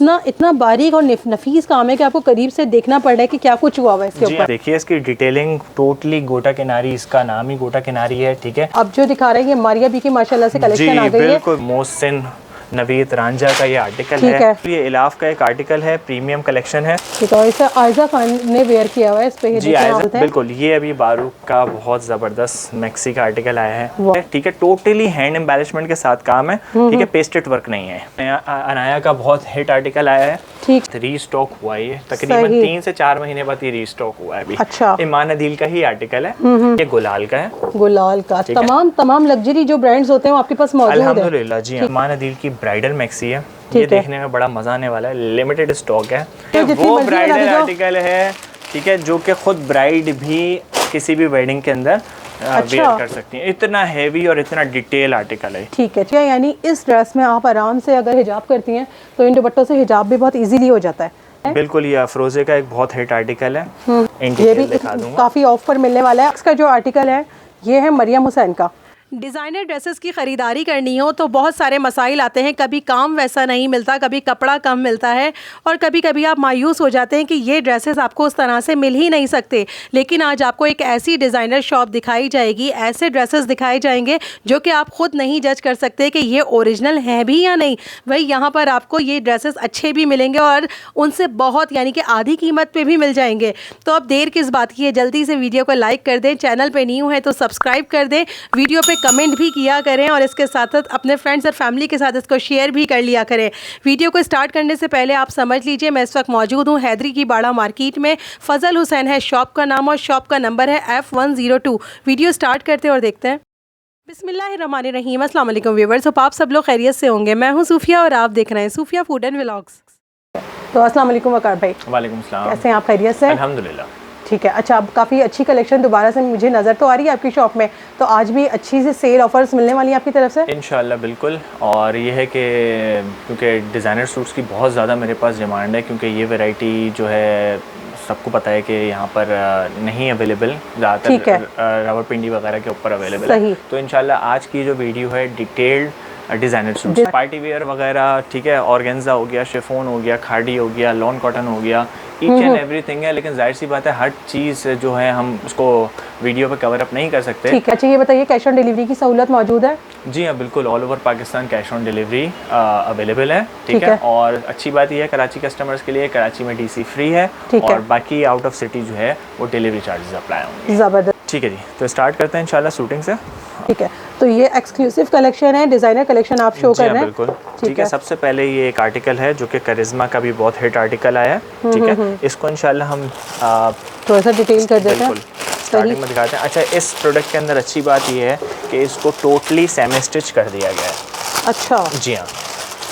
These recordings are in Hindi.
इतना बारीक और नफीस काम है कि आपको करीब से देखना पड़ रहा है कि क्या कुछ हुआ है इसके ऊपर। देखिए इसकी डिटेलिंग टोटली गोटा किनारी, इसका नाम ही गोटा किनारी है। ठीक है, अब जो दिखा रहे हैं ये मारिया बी की माशाल्लाह से कलेक्शन आ गई है। बिल्कुल मोहसिन नवीद रांझा का ये आर्टिकल है। ये इलाफ का एक आर्टिकल है, प्रीमियम कलेक्शन है। ठीक है, इसे आयजा खान ने वेयर किया हुआ है इस पे। जी आयजा, बिल्कुल। ये अभी बारूक का बहुत जबरदस्त मैक्सी का आर्टिकल आया है। ठीक है, टोटली हैंड एम्बेलिशमेंट के साथ काम है। ठीक है, पेस्टेड वर्क नहीं है। अनाया का बहुत हिट आर्टिकल आया है। ठीक, रीस्टॉक हुआ है तकरीबन 3 से 4 महीने बाद ये रीस्टॉक हुआ है अभी। अच्छा, ईमान अदील का ही आर्टिकल है। ये गुलाल का है। गुलाल का तमाम लग्जरी जो ब्रांड्स होते हैं वो आपके पास मौजूद है। अल्हम्दुलिल्लाह जी। ईमान अदील की ब्राइडल मैक्सी है। ये देखने में बड़ा मजा आने वाला है। लिमिटेड स्टॉक है। वो ब्राइडल आर्टिकल है, ठीक है, जो कि खुद ब्राइड भी किसी भी वेडिंग के अंदर वेयर कर सकती हैं। इतना हेवी और इतना डिटेल आर्टिकल है। ठीक है, यानी इस ड्रेस में आप आराम से अगर हिजाब करती हैं तो इन दुपट्टों से हिजाब भी बहुत इजीली हो जाता है। बिल्कुल, ये अफरोजे का एक बहुत हिट आर्टिकल है। ये भी काफी ऑफ पर मिलने वाला है। इसका जो आर्टिकल है ये है मरियम हुसैन का। डिज़ाइनर ड्रेसेस की ख़रीदारी करनी हो तो बहुत सारे मसाइल आते हैं। कभी काम वैसा नहीं मिलता, कभी कपड़ा कम मिलता है, और कभी कभी आप मायूस हो जाते हैं कि ये ड्रेसेस आपको उस तरह से मिल ही नहीं सकते। लेकिन आज आपको एक ऐसी डिज़ाइनर शॉप दिखाई जाएगी, ऐसे ड्रेसेस दिखाए जाएंगे जो कि आप ख़ुद नहीं जज कर सकते कि ये ओरिजिनल है भी या नहीं। वही यहाँ पर आपको ये ड्रेसेस अच्छे भी मिलेंगे और उनसे बहुत यानी कि आधी कीमत पर भी मिल जाएंगे। तो अब देर किस बात की है, जल्दी से वीडियो को लाइक कर दें, चैनल पर न्यू है तो सब्सक्राइब कर दें, वीडियो पर कमेंट भी किया करें और इसके साथ साथ अपने फ्रेंड्स और फैमिली के साथ इसको शेयर भी कर लिया करें। वीडियो को स्टार्ट करने से पहले आप समझ लीजिए मैं इस वक्त मौजूद हूँ हैदरी की बाड़ा मार्केट में। फजल हुसैन है शॉप का नाम और शॉप का नंबर है F102। वीडियो स्टार्ट करते हैं और देखते हैं। बिस्मिल्लाहिर्रहमानिर्रहीम। अस्सलाम वालेकुम व्यूअर्स, आप सब लोग खैरियत से होंगे। मैं हूँ सूफिया और आप देख रहे हैं सूफिया फूड एंड व्लॉग्स। तो अस्सलाम वालेकुम वकार भाई। वालेकुम सलाम। कैसे हैं आप, खैरियत से? अल्हम्दुलिल्लाह। ठीक है, अच्छा, अब काफ़ी अच्छी कलेक्शन दोबारा से मुझे नज़र तो आ रही है आपकी शॉप में, तो आज भी अच्छी सी सेल ऑफर्स मिलने वाली है आपकी तरफ से इंशाल्लाह। बिल्कुल, और ये है कि क्योंकि डिज़ाइनर सूट्स की बहुत ज़्यादा मेरे पास डिमांड है, क्योंकि ये वैरायटी जो है सबको पता है कि यहाँ पर नहीं अवेलेबल, ज़्यादातर रावलपिंडी वगैरह के ऊपर अवेलेबल है। तो इंशाल्लाह आज की जो वीडियो है detailed designer suits, party wear वगैरह, ठीक है, ऑर्गेन्जा हो गया, शिफॉन हो गया, खाड़ी हो गया, लॉन कॉटन हो गया, ईच एंड एवरीथिंग है। लेकिन जाहिर सी बात है हर चीज़ जो है हम उसको वीडियो पे कवर अप नहीं कर सकते। ठीक है, अच्छा ये बताइए कैश ऑन डिलीवरी की सहूलत मौजूद है? जी हाँ, बिल्कुल, all over Pakistan cash on delivery available है। ठीक है, और अच्छी बात यह है कराची कस्टमर्स के लिए कराची में डीसी फ्री है, और बाकी आउट ऑफ सिटी जो है वो डिलीवरी चार्जेस अप्लाई होंगे। ज़बरदस्त। ठीक है जी, तो स्टार्ट करते हैं इंशाल्लाह शूटिंग से। ठीक है, तो ये एक्सक्लूसिव कलेक्शन है, डिज़ाइनर कलेक्शन आप शो कर रहे हैं। बिल्कुल, ठीक है। सबसे पहले ये एक आर्टिकल है जो कि करिश्मा का भी बहुत हिट आर्टिकल आया है। ठीक है, इसको इंशाल्लाह हम थोड़ा सा डिटेल कर देते हैं, स्टार्टिंग में दिखाते हैं। अच्छा, इस प्रोडक्ट के अंदर अच्छी बात ये है कि इसको टोटली सेमी स्टिच कर दिया गया है। अच्छा, जी हाँ,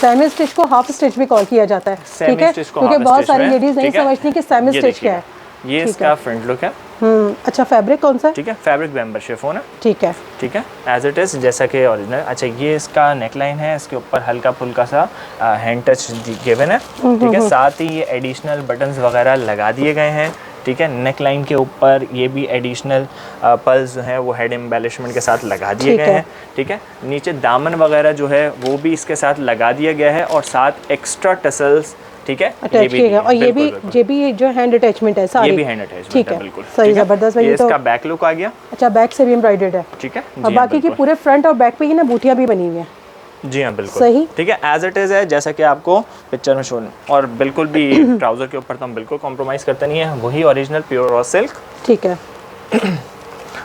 सेमी स्टिच को हाफ स्टिच भी कॉल किया जाता है। ठीक है, क्योंकि बहुत सारी लेडीज नहीं समझती कि सेमी स्टिच क्या है। ये इसका फ्रंट लुक है। अच्छा, फैब्रिक कौन सा है? ठीक है, फैब्रिक बैम्बर शिफॉन है। ठीक है, ठीक है, एज इट इज़ जैसा कि ओरिजिनल। अच्छा, ये इसका नेकलाइन है, इसके ऊपर हल्का फुल्का सा हैंड टच गिवन है। ठीक है, साथ ही ये एडिशनल बटन्स वगैरह लगा दिए गए हैं। ठीक है, नेक लाइन के ऊपर ये भी एडिशनल पल्स जो हैं वो हेड एम्बेलिशमेंट के साथ लगा दिए गए हैं। ठीक है, नीचे दामन वगैरह जो है वो भी इसके साथ लगा दिया गया है, और साथ एक्स्ट्रा टसल्स, ठीक है, अटैच किए गए, और ये भी जो हैंड अटैचमेंट है सारी, ये भी हैंड अटैचमेंट ठीक है। बिल्कुल सही, जबरदस्त। ये इसका बैक लुक आ गया। अच्छा, बैक से भी एम्ब्रॉयडर्ड है। ठीक है, और बाकी की पूरे फ्रंट और बैक पे ही ना बूटियां भी बनी हुई हैं। जी हाँ, बिल्कुल सही, ठीक है, एज इट इज़ है जैसा कि आपको पिक्चर में शो। और बिल्कुल भी ट्राउज़र के ऊपर तो हम बिल्कुल कॉम्प्रोमाइज़ करते नहीं है, वही ओरिजिनल प्योर रॉ सिल्क। ठीक है,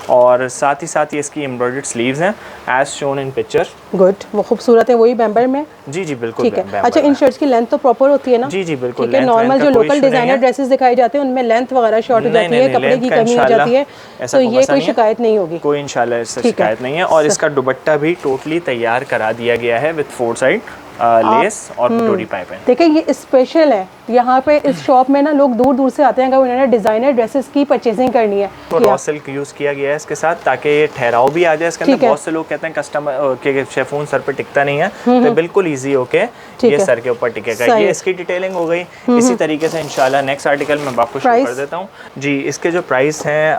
और साथ ही साथ ये इसकी एम्ब्रॉयडर्ड स्लीव्स हैं as shown in picture. Good, वो खूबसूरत है, वही बैम्बर में। जी जी बिल्कुल, ठीक है। अच्छा, इन शर्ट्स की लेंथ तो प्रॉपर होती है ना? जी जी बिल्कुल। ठीक है, नॉर्मल जो लोकल डिजाइनर ड्रेसेस दिखाई जाते हैं उनमें लेंथ वगैरह शॉर्ट हो जाती है, कपड़े की कमी हो जाती है, तो ये कोई शिकायत नहीं होगी? कोई इंशाल्लाह इससे शिकायत नहीं है। और इसका दुपट्टा भी टोटली तैयार करा दिया गया है विद 4 साइड लेस और डोरी पाइप है। देखिए, ये स्पेशल है यहाँ पे इस शॉप में ना, लोग दूर दूर से आते हैं अगर उन्होंने डिजाइनर ड्रेसेस की परचेजिंग करनी है। तो रॉ सिल्क यूज किया गया है इसके साथ, ताकि ये ठहराव भी आ जाए इसके अंदर। बहुत से लोग कहते हैं कस्टमर के शिफॉन सर पे टिकता नहीं है, तो बिल्कुल इजी होके ये सर के ऊपर टिकेगा। ये इसकी डिटेलिंग हो गई। इसी तरीके से इंशाल्लाह नेक्स्ट आर्टिकल मैं आपको शो कर देता हूँ। जी, इसके जो प्राइस हैं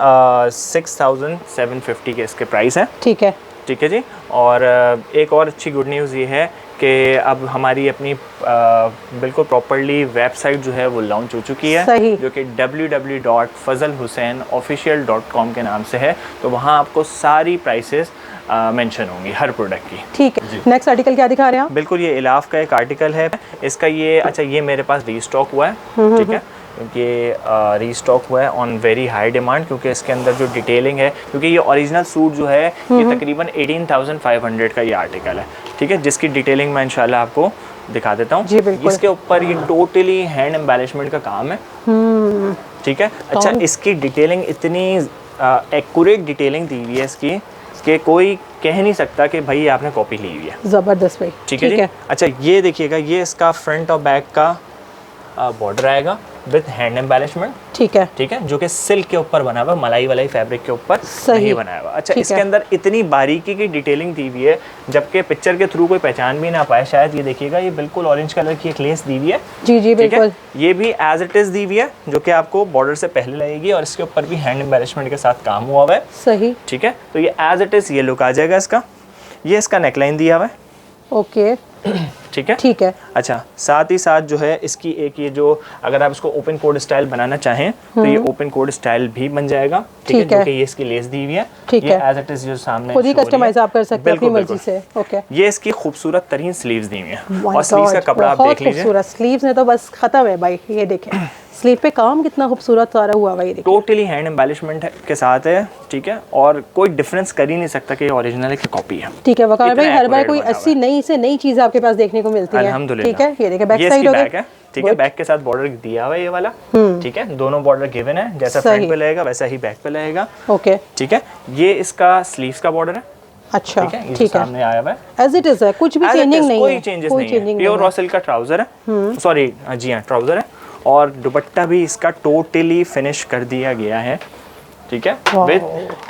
6750 के इसके प्राइस हैं। ठीक है, ठीक है जी। और एक और अच्छी गुड न्यूज़ ये है कि अब हमारी अपनी बिल्कुल प्रॉपर्ली वेबसाइट जो है वो लॉन्च हो चुकी है, जो कि www.fazalhusainofficial.com के नाम से है। तो वहाँ आपको सारी प्राइसेस मेंशन होंगी हर प्रोडक्ट की। ठीक है। नेक्स्ट आर्टिकल क्या दिखा रहे हैं आप? बिल्कुल, ये इलाफ का एक आर्टिकल है इसका। ये अच्छा, ये मेरे पास रीस्टॉक हुआ है, ठीक है, क्योंकि रीस्टॉक हुआ है ऑन वेरी हाई डिमांड, क्योंकि इसके अंदर जो डिटेलिंग है, क्योंकि ये ओरिजिनल सूट जो है ये तकरीबन 18,500 का ये आर्टिकल है, ठीक है, जिसकी डिटेलिंग मैं इंशाल्लाह आपको दिखा देता हूँ। इसके ऊपर ये टोटली हैंड एम्बेलिशमेंट का काम है, ठीक है। अच्छा, इसकी डिटेलिंग इतनी एक्यूरेट डिटेलिंग दी हुई है इसकी कि कोई कह नहीं सकता कि भाई आपने कॉपी ली हुई है। ज़बरदस्त भाई, ठीक है जी। अच्छा, ये देखिएगा, ये इसका फ्रंट और बैक का बॉर्डर आएगा विद हैंड एम्बेलिशमेंट, ठीक है, जो कि सिल्क के ऊपर बना हुआ, मलाई वाला फैब्रिक के ऊपर नहीं बनाया हुआ। अच्छा, इसके अंदर इतनी बारीकी की डिटेलिंग दी हुई है, जबकि पिक्चर के थ्रू कोई पहचान भी ना पाए शायद। ये देखिएगा, ये बिल्कुल ऑरेंज कलर की एक लेस दी हुई है, जी बिल्कुल। ये भी एज इट इज दी हुई है, जो कि आपको बॉर्डर से पहले लगेगी, और इसके ऊपर भी हैंड एम्बेलिशमेंट के साथ काम हुआ हुआ है, सही, ठीक है। तो ये एज इट इज ये लुक आ जाएगा इसका। ये इसका नेकलाइन दिया हुआ है, ओके, ठीक है, ठीक है। अच्छा, साथ ही साथ जो है इसकी एक ये जो, अगर आप इसको ओपन कोड स्टाइल बनाना चाहें तो ये ओपन कोड स्टाइल भी बन जाएगा, ठीक है, जो कि ये इसकी लेस दी हुई है, ठीक है, एज इट इज जो सामने खुद ही कस्टमाइज आप कर सकते हैं अपनी मर्जी से, ओके। ये इसकी खूबसूरत तरीन स्लीव्स दी हुई है, और स्लीव्स का कपड़ा आप देख लीजिए, स्लीव्स ने तो बस खत्म है भाई। ये देखें स्लीव पे काम कितना खूबसूरत सारा हुआ भाई, टोटली हैंड एम्बेलिशमेंट के साथ है, ठीक है, और कोई डिफरेंस कर ही नहीं सकता कि ओरिजिनल है कि कॉपी है, ठीक है। वकार भाई, हर बार कोई ऐसी नई से नई चीज आपके पास देखने को मिलती है, ठीक है। ये देखिए बैक साइड हो गया, ठीक है, बैक के साथ बॉर्डर दिया हुआ है ये वाला, ठीक है, दोनों बॉर्डर गिवन है, जैसा फ्रंट पे लगेगा वैसा ही बैक पे लगेगा, ओके, ठीक है। ये इसका स्लीव्स का बॉर्डर है, अच्छा, ठीक है, ये सामने आया हुआ है, एज इट इज है, कुछ भी चेंजिंग नहीं है, कोई चेंजेस नहीं है। प्योर रॉ सिल्क का ट्राउजर है, सॉरी, जी हां, ट्राउजर है, और दुपट्टा भी इसका टोटली फिनिश कर दिया गया है, ठीक है, विद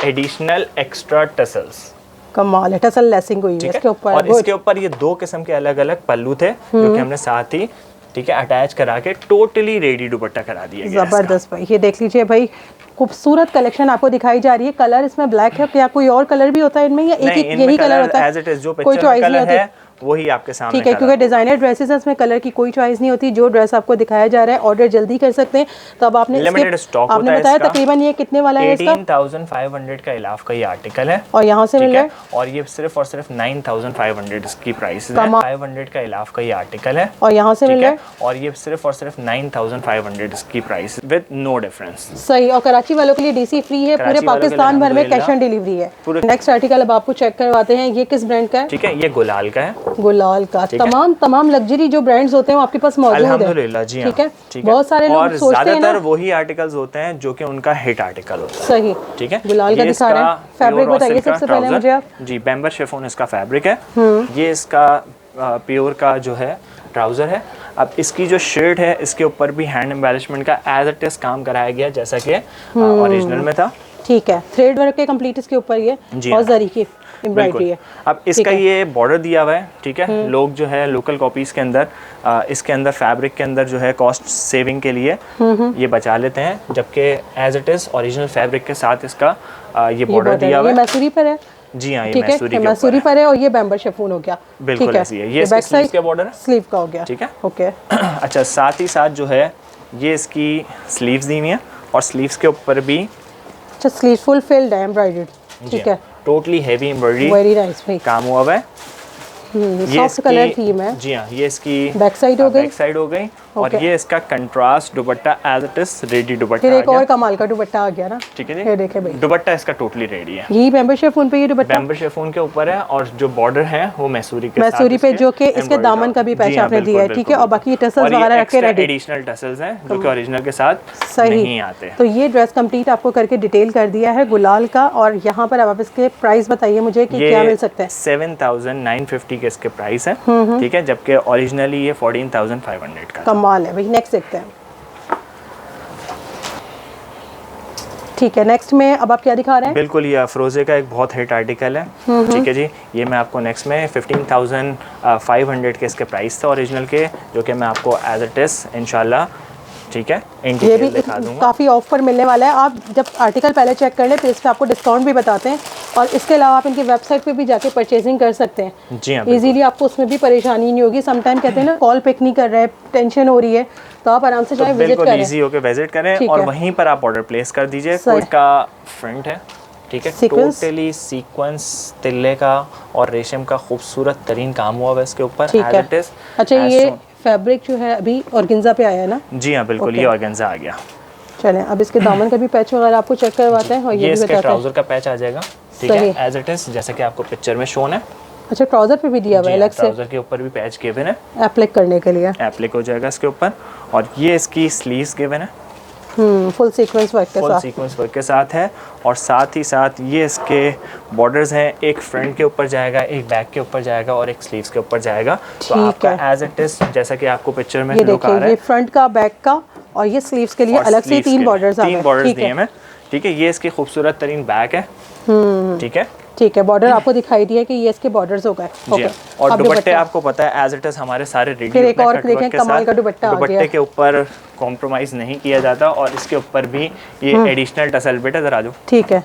एडिशनल एक्स्ट्रा टसल्स। कमाल है, टसल लेसिंग हुई है इसके ऊपर, और इसके ऊपर ये दो किस्म के अलग अलग पल्लू थे जो कि हमने साथ ही, ठीक है, अटैच करा के टोटली रेडी दुपट्टा करा दिया गया। जबरदस्त भाई, ये देख लीजिए भाई, खूबसूरत कलेक्शन आपको दिखाई जा रही है। कलर इसमें ब्लैक है, क्या कोई और कलर भी होता है इनमें, या एक यही कलर होता है? एज इट इज, जो कोई चॉइस नहीं होती, वही आपके सामने, ठीक है, क्योंकि डिजाइनर ड्रेसेस हैं, इसमें कलर की कोई चॉइस नहीं होती। जो ड्रेस आपको दिखाया जा रहा है ऑर्डर जल्दी कर सकते हैं। तो अब आपने लिमिटेड स्टॉक होता है, आपने बताया तकरीबन ये कितने वाला है? 18,500 का इलाफ का ये आर्टिकल है, और यहाँ से मिल रहा है, और ये सिर्फ और सिर्फ 9,500 इसकी प्राइस है। 500 का इलाफ का ये आर्टिकल है, और यहाँ से मिल रहा है, और ये सिर्फ और सिर्फ 9,500 इसकी प्राइस विद नो डिफरेंस, सही। और कराची वालों के लिए डीसी फ्री है, पूरे पाकिस्तान भर में कैश ऑन डिलीवरी है। नेक्स्ट आर्टिकल अब आपको चेक करवाते हैं, ये किस ब्रांड का है? ठीक है, ये गुलाल का है, गुलाल का। तमाम लग्जरी जो ब्रांड्स होते हैं वो आपके पास मौजूद है, अल्हम्दुलिल्लाह, जी हां, ठीक है। बहुत सारे लोग सोचते हैं, ज्यादातर वही आर्टिकल्स होते हैं जो कि उनका हिट आर्टिकल होता है, सही, ठीक है। गुलाल का दिखा रहे हैं, फैब्रिक बताइए सबसे पहले मुझे आप। जी, बैम्बर शिफॉन इसका फैब्रिक है, ये इसका प्योर का जो है ट्राउजर है। अब इसकी जो शर्ट है, इसके ऊपर भी हैंड एम्बेलिशमेंट का एज इट इज काम कराया गया, जैसा कि ओरिजिनल में था, ठीक है। थ्रेड वर्क के कंप्लीट इसके ऊपर ये, और जरी की एम्ब्रॉयडरी है। अब इसका ये बॉर्डर दिया हुआ है, ठीक है। लोग जो है लोकल कॉपीज के अंदर इसके अंदर फैब्रिक के अंदर जो है कॉस्ट सेविंग के लिए ये बचा लेते हैं, जबकि as it is original fabric के साथ इसका ये बॉर्डर दिया हुआ है। ये मैसूरी पर है, जी हाँ, ये मैसूरी पर है, और ये बैम्बर शिफॉन हो गया, बिल्कुल ऐसी है। ये बैक साइड का बॉर्डर है, स्लीव का हो गया, ठीक है, ओके। अच्छा, साथ ही साथ जो है ये इसकी स्लीव्स दी हुई है, और स्लीव्स के ऊपर भी, अच्छा, स्लीव फुल फिल्ड है, एम्ब्रॉयडर्ड, ठीक है, totally heavy embroidery, very nice भाई, काम हुआ है। ये सॉफ्ट कलर थीम है, जी हाँ, ये इसकी बैक साइड हो गई, और ये इसका contrast dupatta as it is ready dupatta, फिर एक और कमाल का दुपट्टा आ गया ना, ठीक है। ये देखें भाई, दुपट्टा इसका टोटली रेडी है। ये बैम्बर शिफॉन पे, ये दुपट्टा बैम्बर शिफॉन के ऊपर है, और जो बॉर्डर है वो मैसूरी के साथ, मैसूरी पे, जो कि इसके दामन का भी पैच आपने दिया है, ठीक है, और बाकी टसल्स वगैरह रखे रेडी, एडिशनल टसल्स हैं जो कि ओरिजिनल के साथ नहीं आते। तो ये ड्रेस कंप्लीट आपको करके डिटेल कर दिया है गुलाल का, और यहाँ पर अब आप इसके प्राइस बताइए मुझे कि क्या मिल सकता है। 7,950 के इसके प्राइस है, ठीक है, जबकि ओरिजिनली ये 14,500 का। कमाल है भाई। नेक्स्ट देखते हैं, ठीक है। नेक्स्ट में अब आप क्या दिखा रहे हैं? बिल्कुल, ये अफरोजे का एक बहुत हिट आर्टिकल है, ठीक है जी। ये मैं आपको नेक्स्ट में 15,500 के इसके प्राइस थे ओरिजिनल के, जो कि मैं आपको एज इट इज इंशाल्लाह, ठीक है, ये भी काफ़ी ऑफर मिलने वाला है। आप जब आर्टिकल पहले चेक कर लें, फिर इस पर आपको डिस्काउंट भी बताते हैं और इसके अलावा आप इनकी वेबसाइट पे भी जाके परचेजिंग कर सकते हैं। जी हाँ, इजीली आपको उसमें भी परेशानी नहीं होगी। समटाइम कहते हैं ना कॉल पिक नहीं कर रहे, टेंशन हो रही है, तो आप आराम से जाए विजिट करें, इजी होकर विजिट करें और वहीं पर आप ऑर्डर प्लेस कर दीजिए। कोट का फ्रंट है, ठीक है, टोटली सीक्वेंस तिल्ले का और रेशम का खूबसूरत तरीन काम हुआ है इसके ऊपर, एज इट इज। अच्छा, ये फैब्रिक जो है अभी ऑर्गेन्जा पे आया है ना? जी हाँ बिल्कुल, ये ऑर्गेन्जा आ गया। चलें अब इसके दामन का भी पैच वगैरह आपको चेक करवाते हैं और ये भी इसके बताते हैं। ट्राउजर का पैच आ जाएगा, ठीक है, एज इट इज, जैसा कि आपको पिक्चर में शोन है। अच्छा, ट्राउजर पे भी दिया हुआ है अलग से, ट्राउजर के ऊपर भी पैच गिवन है, एप्लिक करने के लिए एप्लिक हो जाएगा इसके ऊपर। और ये इसकी स्लीव्स गिवन है, फुल सीक्वेंस वर्क के साथ, फुल सीक्वेंस वर्क के साथ है। और साथ ही साथ ये इसके बॉर्डर्स हैं, एक फ्रंट के ऊपर जाएगा, एक बैक के ऊपर जाएगा और एक स्लीव्स के ऊपर जाएगा। तो आपका एज इट इज जैसा कि आपको पिक्चर में लुक आ रहा है, ये फ्रंट का, बैक का और ये स्लीव्स के लिए अलग से 3 बॉर्डर्स दिए हैं, ठीक है। ये इसकी खूबसूरत तरीन बैक है, ठीक है, ठीक है। बॉर्डर आपको दिखाई दिया कि ये इसके बॉर्डर्स हो गए। ओके, और दुपट्टे आपको पता है एज इट इज हमारे सारे रेडी। फिर एक और देखें, कमाल का दुपट्टा आ गया, दुपट्टे के ऊपर कॉम्प्रोमाइज नहीं किया जाता और इसके ऊपर भी ये एडिशनल टसल बेटा इधर आ जाओ, ठीक है।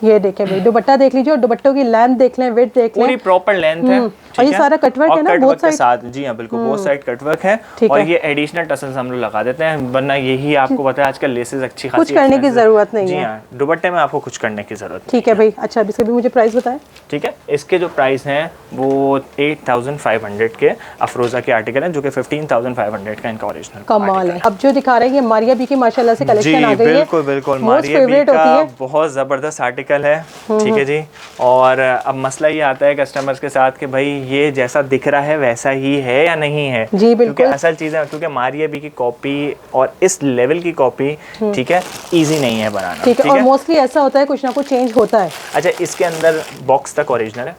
ये देखें भाई, दुपट्टा देख लीजिए और दुपट्टों की लेंथ देख लें, विड्थ देख लें, पूरी प्रॉपर लेंथ है। और ये सारा कटवर्क है ना बोथ साइड? जी हाँ बिल्कुल, बोथ साइड कटवर्क है। और ये एडिशनल टसल्स हम लोग लगा देते हैं, वरना यही आपको पता है आजकल लेसेस अच्छी खासी कुछ करने की जरूरत नहीं है। जी हाँ, दुपट्टे में आपको कुछ करने की जरूरत, ठीक है भाई। अच्छा, अब इसके भी मुझे प्राइस बताएं। ठीक है, इसके जो प्राइस हैं वो 8500 के अफरोजा के आर्टिकल हैं, जो कि 15500 का इनका ओरिजिनल कमाल है। अब जो दिखा रहे हैं ये मारिया बी की माशाल्लाह से कलेक्शन आ गई है। बिल्कुल बिल्कुल, मारिया बी का बहुत जबरदस्त आर्टिकल है, ठीक है जी। और अब मसला ये आता है कस्टमर्स के साथ कि भाई ये जैसा दिख रहा है वैसा ही है या नहीं है। जी बिल्कुल, क्योंकि असल चीज़ है, क्योंकि मारिया बी की कॉपी और इस लेवल की कॉपी, ठीक है, इजी नहीं है बनाना, ठीक है। और मोस्टली ऐसा होता है कुछ ना कुछ चेंज होता है। अच्छा, इसके अंदर बॉक्स तक ओरिजिनल है,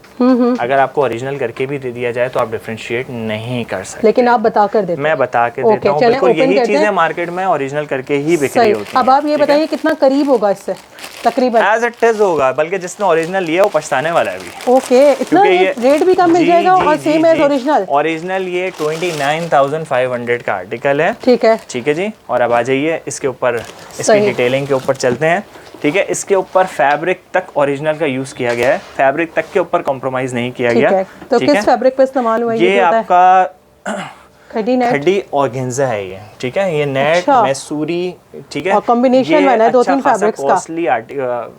अगर आपको ओरिजिनल करके भी दे दिया जाए तो आप डिफरेंशिएट नहीं कर सकते, लेकिन आप बता कर देते, मैं बता के देता हूँ। बिल्कुल यही चीज़ें मार्केट में ओरिजिनल करके ही बिक्री होती है। अब आप ये बताइए कितना करीब होगा इससे? तकरीबन एज इट इज होगा, बल्कि जिसने ओरिजिनल लिया वो पछताने वाला है अभी। ओके, इतना रेट भी कम मिल जाएगा और सेम एज ओरिजिनल। ओरिजिनल ये 29500 का आर्टिकल है, ठीक है, ठीक है जी। और अब आ जाइए इसके ऊपर, इसकी डिटेलिंग के ऊपर चलते हैं, ठीक है। इसके ऊपर फैब्रिक तक ओरिजिनल का यूज किया गया है, फैब्रिक तक के ऊपर कॉम्प्रोमाइज नहीं किया गया। तो किस फैब्रिक पे इस्तेमाल हुआ है? ये आपका खड्डी ऑर्गेन्जा है ये, ठीक है। ये नेट मैसूरी, ठीक है, और कॉम्बिनेशन वाला है 2-3 फैब्रिक्स का, कॉस्टली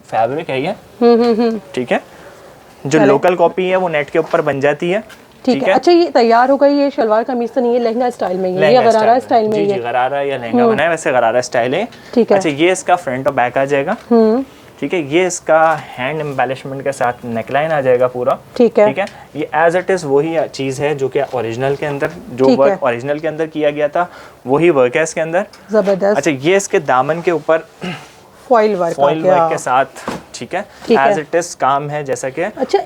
फैब्रिक है ये, ठीक है। जो लोकल कॉपी है वो नेट के ऊपर बन जाती है, ठीक है। अच्छा, ये तैयार हो गई, ये शलवार कमीज तो नहीं है, लहंगा स्टाइल में है, ये गरारा स्टाइल में है? जी, गरारा या लहंगा बना है, वैसे गरारा स्टाइल है, ठीक है। अच्छा, ये इसका फ्रंट और बैक आ जाएगा, ठीक है। ये इसका हैंड एम्बेलिशमेंट के साथ नेकलाइन आ जाएगा पूरा, ठीक है, ठीक है। ये एज इट इज वही चीज़ है जो कि ओरिजिनल के अंदर, जो वर्क ओरिजिनल के अंदर किया गया था वही वर्क है इसके अंदर, जबरदस्त। अच्छा, ये इसके दामन के ऊपर फॉइल वर्क के साथ, ठीक है, एज इट इज काम है जैसा कि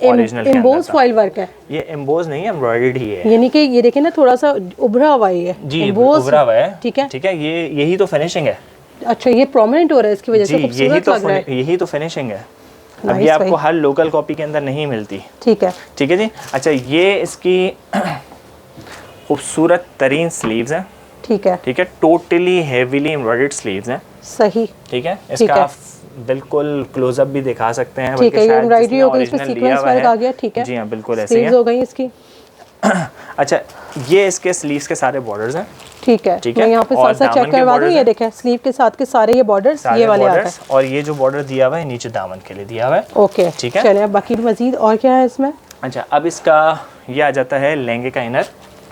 ओरिजिनल एम्बोज फॉइल वर्क है। ये एम्बोज नहीं है, एम्ब्रॉयडर्ड ही है, यानी कि ये देखें ना थोड़ा सा उभरा हुआ है जी, उभरा हुआ है, ठीक है, ठीक है। ये यही तो फिनिशिंग है। अच्छा, ये प्रोमिनेंट हो रहा है इसकी वजह से, खूबसूरत लग रहा है, यही तो फिनिशिंग है। अब ये आपको हर लोकल कॉपी के अंदर नहीं मिलती, ठीक है, ठीक है जी। अच्छा, ये इसकी खूबसूरत तरीन स्लीव्स हैं, ठीक है, ठीक है, टोटली हेवीली एम्ब्रॉयडर्ड स्लीव्स हैं, सही, ठीक है। इसका आप बिल्कुल क्लोजअप भी दिखा सकते हैं, ठीक है। ये एम्ब्रॉयडरी हो गई, इसमें सीक्वेंस वर्क आ गया, ठीक है, जी हाँ बिल्कुल ऐसे ही हो गई इसकी। अच्छा, ये इसके स्लीव्स के सारे बॉर्डर्स हैं, ठीक है, मैं यहाँ पे साथ साथ चेक करवा दूँ। ये देखें स्लीव के साथ के सारे ये बॉर्डर्स, ये वाले आ गए, और ये जो बॉर्डर दिया हुआ है नीचे दामन के लिए दिया हुआ है, ओके, ठीक है। चलिए, अब बाकी मजीद और क्या है इसमें? अच्छा, अब इसका ये आ जाता है लहंगे का इनर,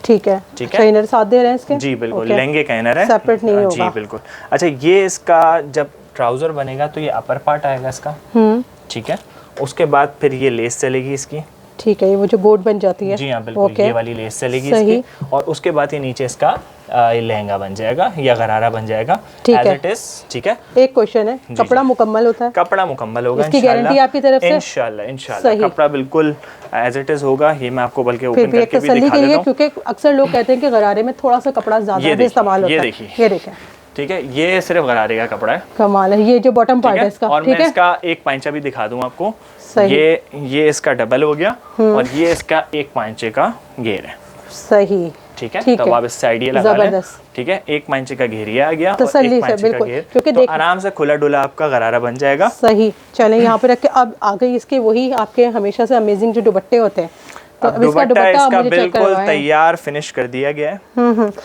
ठीक है, ठीक है, इनर साथ दे रहे हैं इसके, जी बिल्कुल, लहंगे का इनर है, सेपरेट नहीं होगा, जी बिल्कुल। अच्छा, ये इसका जब ट्राउजर बनेगा तो ये अपर पार्ट आएगा इसका, ठीक है। उसके बाद फिर ये लेस चलेगी इसकी, ठीक है, ये वो जो गोट बन जाती है, जी हाँ बिल्कुल, ये वाली लेस चलेगी इसकी, और उसके बाद ये नीचे इसका लहंगा बन जाएगा या गरारा बन जाएगा, एज इट इज, ठीक है। एक क्वेश्चन है, कपड़ा मुकम्मल होता है? कपड़ा मुकम्मल होगा, इसकी गारंटी आपकी तरफ से? इंशाल्लाह कपड़ा बिल्कुल एज इट इज होगा। ये मैं आपको बल्कि ओपन करके भी दिखा देता हूं, क्योंकि अक्सर लोग कहते हैं कि गरारे में थोड़ा सा कपड़ा ज्यादा इस्तेमाल होता है। ये देखें, ठीक है, ये सिर्फ गरारे का कपड़ा है, कमाल है। ये जो बॉटम पार्ट है इसका, और मैं इसका एक पांचा भी दिखा दूं आपको, ये इसका डबल हो गया और ये इसका एक पांचे का घेर है, सही, ठीक है, तब आप इससे आइडिया लगा लें। ठीक है, 1 इंच का घेरिया आ गया, तसल्ली से बिल्कुल, क्योंकि तो आराम से खुला डुला आपका गरारा बन जाएगा। सही, चलें यहाँ पे रख के अब आ गई इसके वही आपके हमेशा से अमेजिंग जो दुपट्टे होते हैं। तो अब दुपट्टा इसका बिल्कुल तैयार फिनिश कर दिया गया है।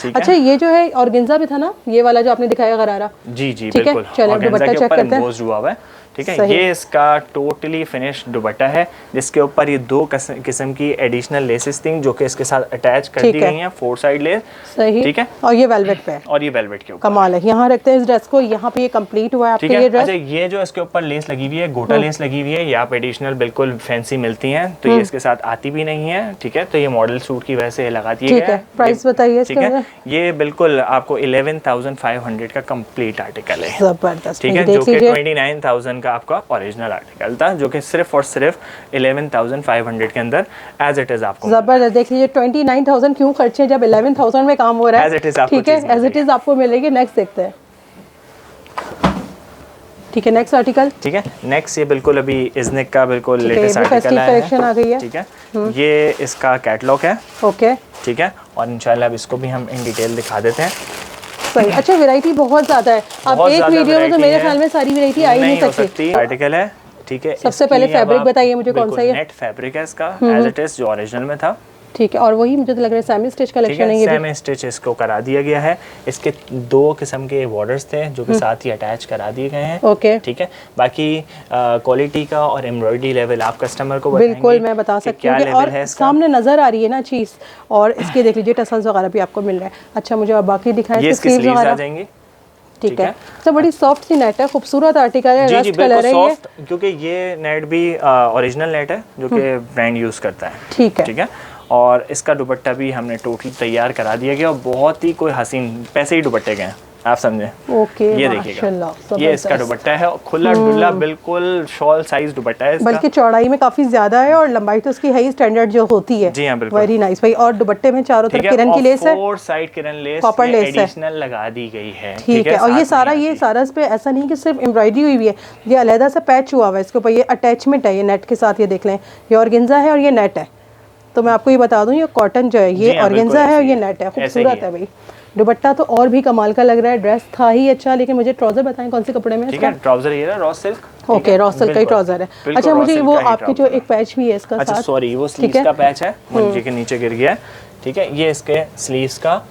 अच्छा, ये जो है ऑर्गेन्जा भी था ना, ये वाला जो आपने दिखाया गरारा? जी जी बिल्कुल, चलो दुपट्टा चेक करते हैं। हुआ है। ठीक है, ये इसका टोटली फिनिश्ड दुपट्टा है, जिसके ऊपर ये 2 किस्म की एडिशनल लेसेस थी जो कि इसके साथ अटैच कर दी गई हैं, 4 साइड लेस। सही, ठीक है, और ये वेलवेट पे है, और ये वेलवेट के ऊपर कमाल है। यहाँ रखते हैं इस ड्रेस को, यहाँ पे ये कंप्लीट हुआ है आपके ये ड्रेस। अच्छा, ये जो इसके ऊपर लेस लगी हुई है, गोटा लेस लगी हुई है, ये आप एडिशनल बिल्कुल फैंसी मिलती हैं, तो ये इसके साथ आती भी नहीं है। ठीक है, तो ये मॉडल सूट की वजह से लगा दी है। प्राइस बताइए। ठीक है, ये बिल्कुल आपको 11,500 का कंप्लीट आर्टिकल है। जबरदस्त, ठीक है, जो कि 29,000 का आपका ओरिजिनल आर्टिकल था, जो कि सिर्फ और सिर्फ 11,500 के अंदर एज इट इज आपको। जबरदस्त, देख लीजिए 29,000 क्यों खर्चे जब 11,000 में काम हो रहा है। एज इट इज आपको, ठीक है, एज इट इज आपको मिलेगी। नेक्स्ट देखते हैं। ठीक है, नेक्स्ट आर्टिकल। ठीक है, नेक्स्ट ये बिल्कुल अभी इज़निक का बिल्कुल लेटेस्ट आर्टिकल आ गई है। ठीक है, ये इसका कैटलॉग है। ओके, ठीक है, और इंशाल्लाह अब इसको भी हम इन डिटेल दिखा देते हैं। सही, अच्छा वैरायटी बहुत ज्यादा है। अब एक वीडियो में तो मेरे ख्याल में सारी वैरायटी आ ही नहीं सकती। आर्टिकल है। ठीक है, सबसे पहले फैब्रिक बताइए मुझे कौन सा है? नेट फैब्रिक है इसका, एज इट इज जो ओरिजिनल में था। ठीक है, और वही मुझे तो लग रहा है सेमी स्टिच कलेक्शन है ये भी। सेमी स्टिच इसको करा दिया गया है। इसके 2 किस्म के बॉर्डर्स थे जो कि साथ ही अटैच करा दिए गए हैं। ओके, ठीक है, बाकी क्वालिटी का और एम्ब्रॉयडरी लेवल आप कस्टमर को बताएंगे। बिल्कुल मैं बता सकती हूँ, और सामने नजर आ रही है ना चीज, और इसके देख लीजिए टसल्स वगैरह भी आपको मिल रहा है। अच्छा, मुझे अब बाकी दिखाएं, ये इसकी स्लीव्स आ जाएंगी। ठीक है, तो बड़ी सॉफ्ट सी नेट है, खूबसूरत आर्टिकल है, रस्ट कलर है ये, क्योंकि ये नेट भी ओरिजिनल नेट है जो कि ब्रांड यूज करता है। ठीक है, ठीक है, और इसका दुपट्टा भी हमने टोटली तैयार करा दिया गया और बहुत ही कोई हसीन पैसे ही दुपट्टे गए, आप समझे। ओके, ये देखिएगा, ये इसका दुपट्टा है, खुला डुल्ला बिल्कुल शॉल साइज दुपट्टा है इसका। बल्कि चौड़ाई में काफी ज्यादा है और लंबाई तो उसकी है स्टैंडर्ड जो होती है। जी हाँ, बिल्कुल, वेरी नाइस भाई। और दुपट्टे में चारों तरफ किरण की लेस है, 4 साइड किरण लेस, कॉपर लेस एडिशनल लगा दी गई है। ठीक है, और ये सारा इस पे ऐसा नहीं कि सिर्फ एम्ब्रॉयडरी हुई हुई है, ये अलहदा से पैच हुआ हुआ है इसके ऊपर, ये अटैचमेंट है, ये नेट के साथ, ये देख लें, ये ऑर्गेन्जा है और ये नेट है। तो मैं आपको ये बता दूं, ये कॉटन जो है ये ऑर्गेन्जा है और ये नेट है, खूबसूरत है भाई। दुपट्टा तो और भी कमाल का लग रहा है, ड्रेस था ही अच्छा, लेकिन मुझे ट्राउजर बताएं कौन से कपड़े में? ठीक है, ट्राउजर ये है raw silk. Okay, raw silk का ही ट्राउजर है। अच्छा, मुझे वो आपके जो एक पैच भी है इसका, अच्छा सॉरी, वो स्लीव्स का पैच है, मुझे के नीचे गिर गया है। ठीक है, ये इसके स्लीव्स का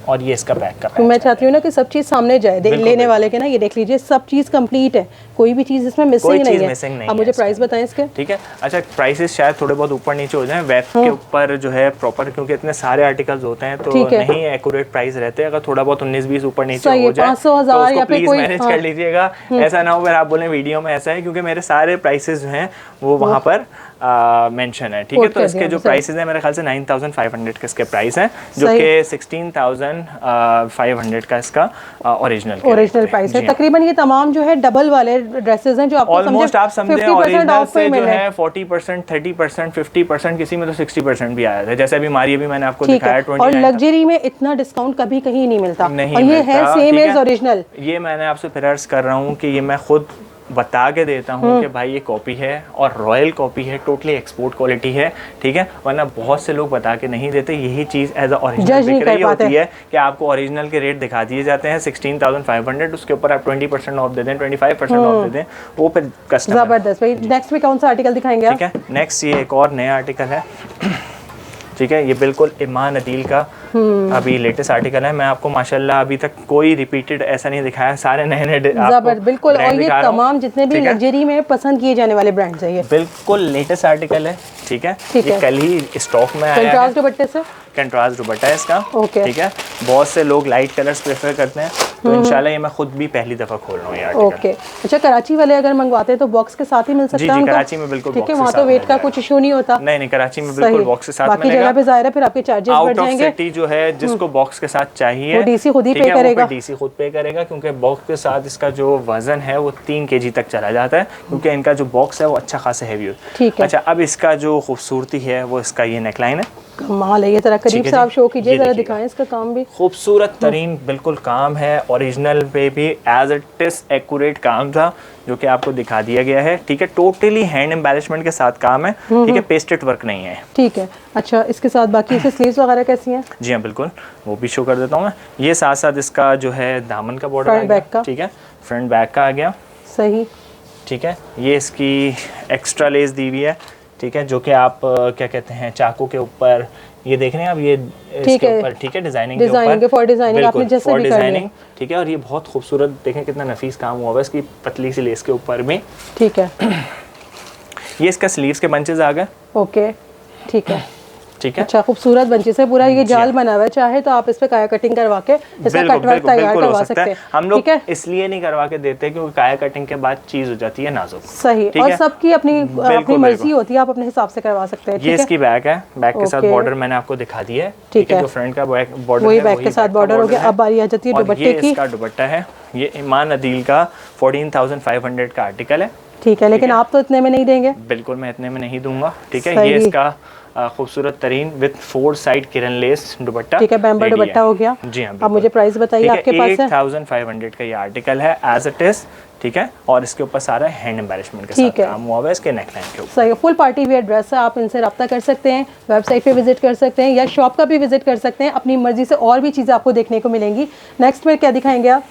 और ये इसका बैक का पैच। मैं चाहती हूँ ना कि सब चीज़ सामने जाए लेने वाले के ना, ये देख लीजिए सब चीज़ कंप्लीट है, कोई भी चीज़ इसमें मिसिंग नहीं है। अब मुझे प्राइस बताएं इसके। ठीक है, अच्छा प्राइसेस शायद थोड़े बहुत ऊपर नीचे हो जाएं वेब के ऊपर जो है प्रॉपर, क्योंकि इतने सारे आर्टिकल्स होते हैं तो नहीं एक्यूरेट प्राइस रहते हैं। अगर थोड़ा बहुत 19-20 ऊपर नीचे हो जाए 500,000 या प्लीज मैनेज कर लीजिएगा। ऐसा ना हो फिर आप बोलें वीडियो में ऐसा है, क्योंकि मेरे सारे प्राइसेस जो हैं वो वहाँ पर मेंशन है। ठीक है, तो इसके जो प्राइसेस हैं मेरे ख्याल से 9,500 के इसके प्राइस हैं, जो कि 16,500 का इसका ओरिजिनल प्राइस है। तकरीबन ये तमाम जो है डबल वाले ड्रेसेस हैं जो आपको ऑलमोस्ट आप समझे ओरिजिनल से जो है 40%, 30%, 50%, किसी में तो 60% भी आया था। जैसे अभी मारिए भी मैंने आपको दिखाया 29। और लग्जरी में इतना डिस्काउंट कभी कहीं नहीं मिलता, नहीं, और ये है सेम एज ओरिजिनल। ये मैंने आपसे फिर अर्ज कर रहा हूँ कि ये मैं खुद बता के देता हूँ कि भाई ये कॉपी है और रॉयल कॉपी है, टोटली एक्सपोर्ट क्वालिटी है। ठीक है, वरना बहुत से लोग बता के नहीं देते, यही चीज़ एज अ ओरिजिनल बिक रही होती है कि आपको ओरिजिनल के रेट दिखा दिए जाते हैं 16,500, उसके ऊपर आप 20% ऑफ दे दें, 25% ऑफ दे दें, वो फिर कस्टमर। जबरदस्त भाई। नेक्स्ट में कौन सा आर्टिकल दिखाएंगे? ठीक है, नेक्स्ट ये एक और नया आर्टिकल है। ठीक है, ये बिल्कुल ईमान अदील का अभी लेटेस्ट आर्टिकल है। मैं आपको माशाल्लाह अभी तक कोई रिपीटेड ऐसा नहीं दिखाया, सारे नए जबरदस्त बिल्कुल, और ये तमाम जितने भी लग्जरी में पसंद किए जाने वाले ब्रांड्स हैं, ये बिल्कुल लेटेस्ट आर्टिकल है। ठीक है, ये कल ही स्टॉक में आया है। कंट्रास्ट दुपट्टे से, कंट्रास्ट दुपट्टा है इसका। ओके, ठीक है, बहुत से लोग लाइट कलर्स प्रेफर करते हैं, तो इंशाल्लाह ये मैं खुद भी पहली दफा खोल रहा हूँ ये आर्टिकल। ओके, अच्छा कराची वाले अगर मंगवाते हैं तो बॉक्स के साथ ही मिल सकता है? जी, कराची में बिल्कुल। ठीक है, वहाँ तो वेट का कुछ इशू नहीं होता। नहीं, कराची में बिल्कुल बॉक्स के साथ मिलेगा। बाकी जगह पे ज़ाहिर है फिर आपके चार्जेस बढ़ जाएंगे। आउट ऑफ सिटी जो है जिसको बॉक्स के साथ चाहिए वो डीसी खुद ही पे करेगा। डीसी खुद पे करेगा, क्योंकि बॉक्स के साथ इसका जो वजन है वो 3 kg तक चला जाता है, क्योंकि इनका जो बॉक्स है वो अच्छा खासा हैवी है। ठीक है, अच्छा अब इसका जो खूबसूरती है वो इसका ये नेकलाइन है। कमाल है। ये जरा करीब से आप शो कीजिए, जरा दिखाएं इसका काम भी। खूबसूरत तरीन बिल्कुल काम है, ओरिजिनल पे भी एज इट इज एक्यूरेट काम था जो कि आपको दिखा दिया गया है। ठीक है, टोटली हैंड एम्बेलिशमेंट के साथ काम है। ठीक है, पेस्टेड वर्क नहीं है। ठीक है, अच्छा इसके साथ बाकी इसके स्लीव्स वगैरह कैसी हैं? जी हाँ बिल्कुल, वो भी शो कर देता हूँ मैं। ये साथ साथ इसका जो है दामन का बॉर्डर फ्रंट बैक का। ठीक है, फ्रंट बैक का आ गया। सही। ठीक है, ये इसकी एक्स्ट्रा लेस दी हुई है। ठीक है, जो कि आप क्या कहते हैं चाकू के ऊपर ये देख रहे हैं आप, ये इसके ऊपर ठीक है डिजाइनिंग के ऊपर, फॉर डिजाइनिंग आपने जैसे भी कर लिया। ठीक है, और ये बहुत खूबसूरत देखें कितना नफीस काम हुआ है इसकी पतली सी लेस के ऊपर में। ठीक है, ये इसका स्लीव्स के बंचेस आ गए। ओके ठीक है, ठीक है, अच्छा खूबसूरत बंचेस है, पूरा ये जाल बना हुआ है। चाहे तो आप इस पे काया कटिंग करवा के इसका कटवर्क तैयार करवा सकते हैं। हम लोग इसलिए नहीं करवा के देते क्योंकि काया कटिंग के बाद चीज हो जाती है नाजुक। सही, और सबकी अपनी मर्जी होती है, आप अपने हिसाब से करवा सकते हैं। ये इसकी बैक है, बैक के साथ बॉर्डर मैंने आपको दिखा दिया है। ठीक है, जो फ्रंट का बॉर्डर वही बैक के साथ बॉर्डर हो गया। अब बारी आ जाती है दुपट्टे की। इसका दुपट्टा है, ये ईमान अदील का 14,500 का आर्टिकल है। ठीक है, लेकिन आप तो इतने में नहीं देंगे। बिल्कुल मैं इतने में नहीं दूंगा। ठीक है, ये इसका खूबसूरत तरीन विद 4 साइड किरण लेस दुपट्टा। ठीक है, बैम्बर दुपट्टा हो गया। जी हाँ, अब मुझे प्राइस बताइए आपके पास है। 8,500 का ये आर्टिकल है एज इट इज। ठीक है, और इसके ऊपर सारा हैंड एम्बेलिशमेंट के साथ काम हुआ है इसके नेक लाइन के ऊपर। सही, फुल पार्टी वियर ड्रेस है। आप इनसे रब्ता कर सकते हैं, वेबसाइट पे विजिट कर सकते हैं या शॉप का भी विजिट कर सकते हैं। अपनी मर्जी से और भी चीज़ें आपको देखने को मिलेंगी। नेक्स्ट में क्या दिखाएंगे आप?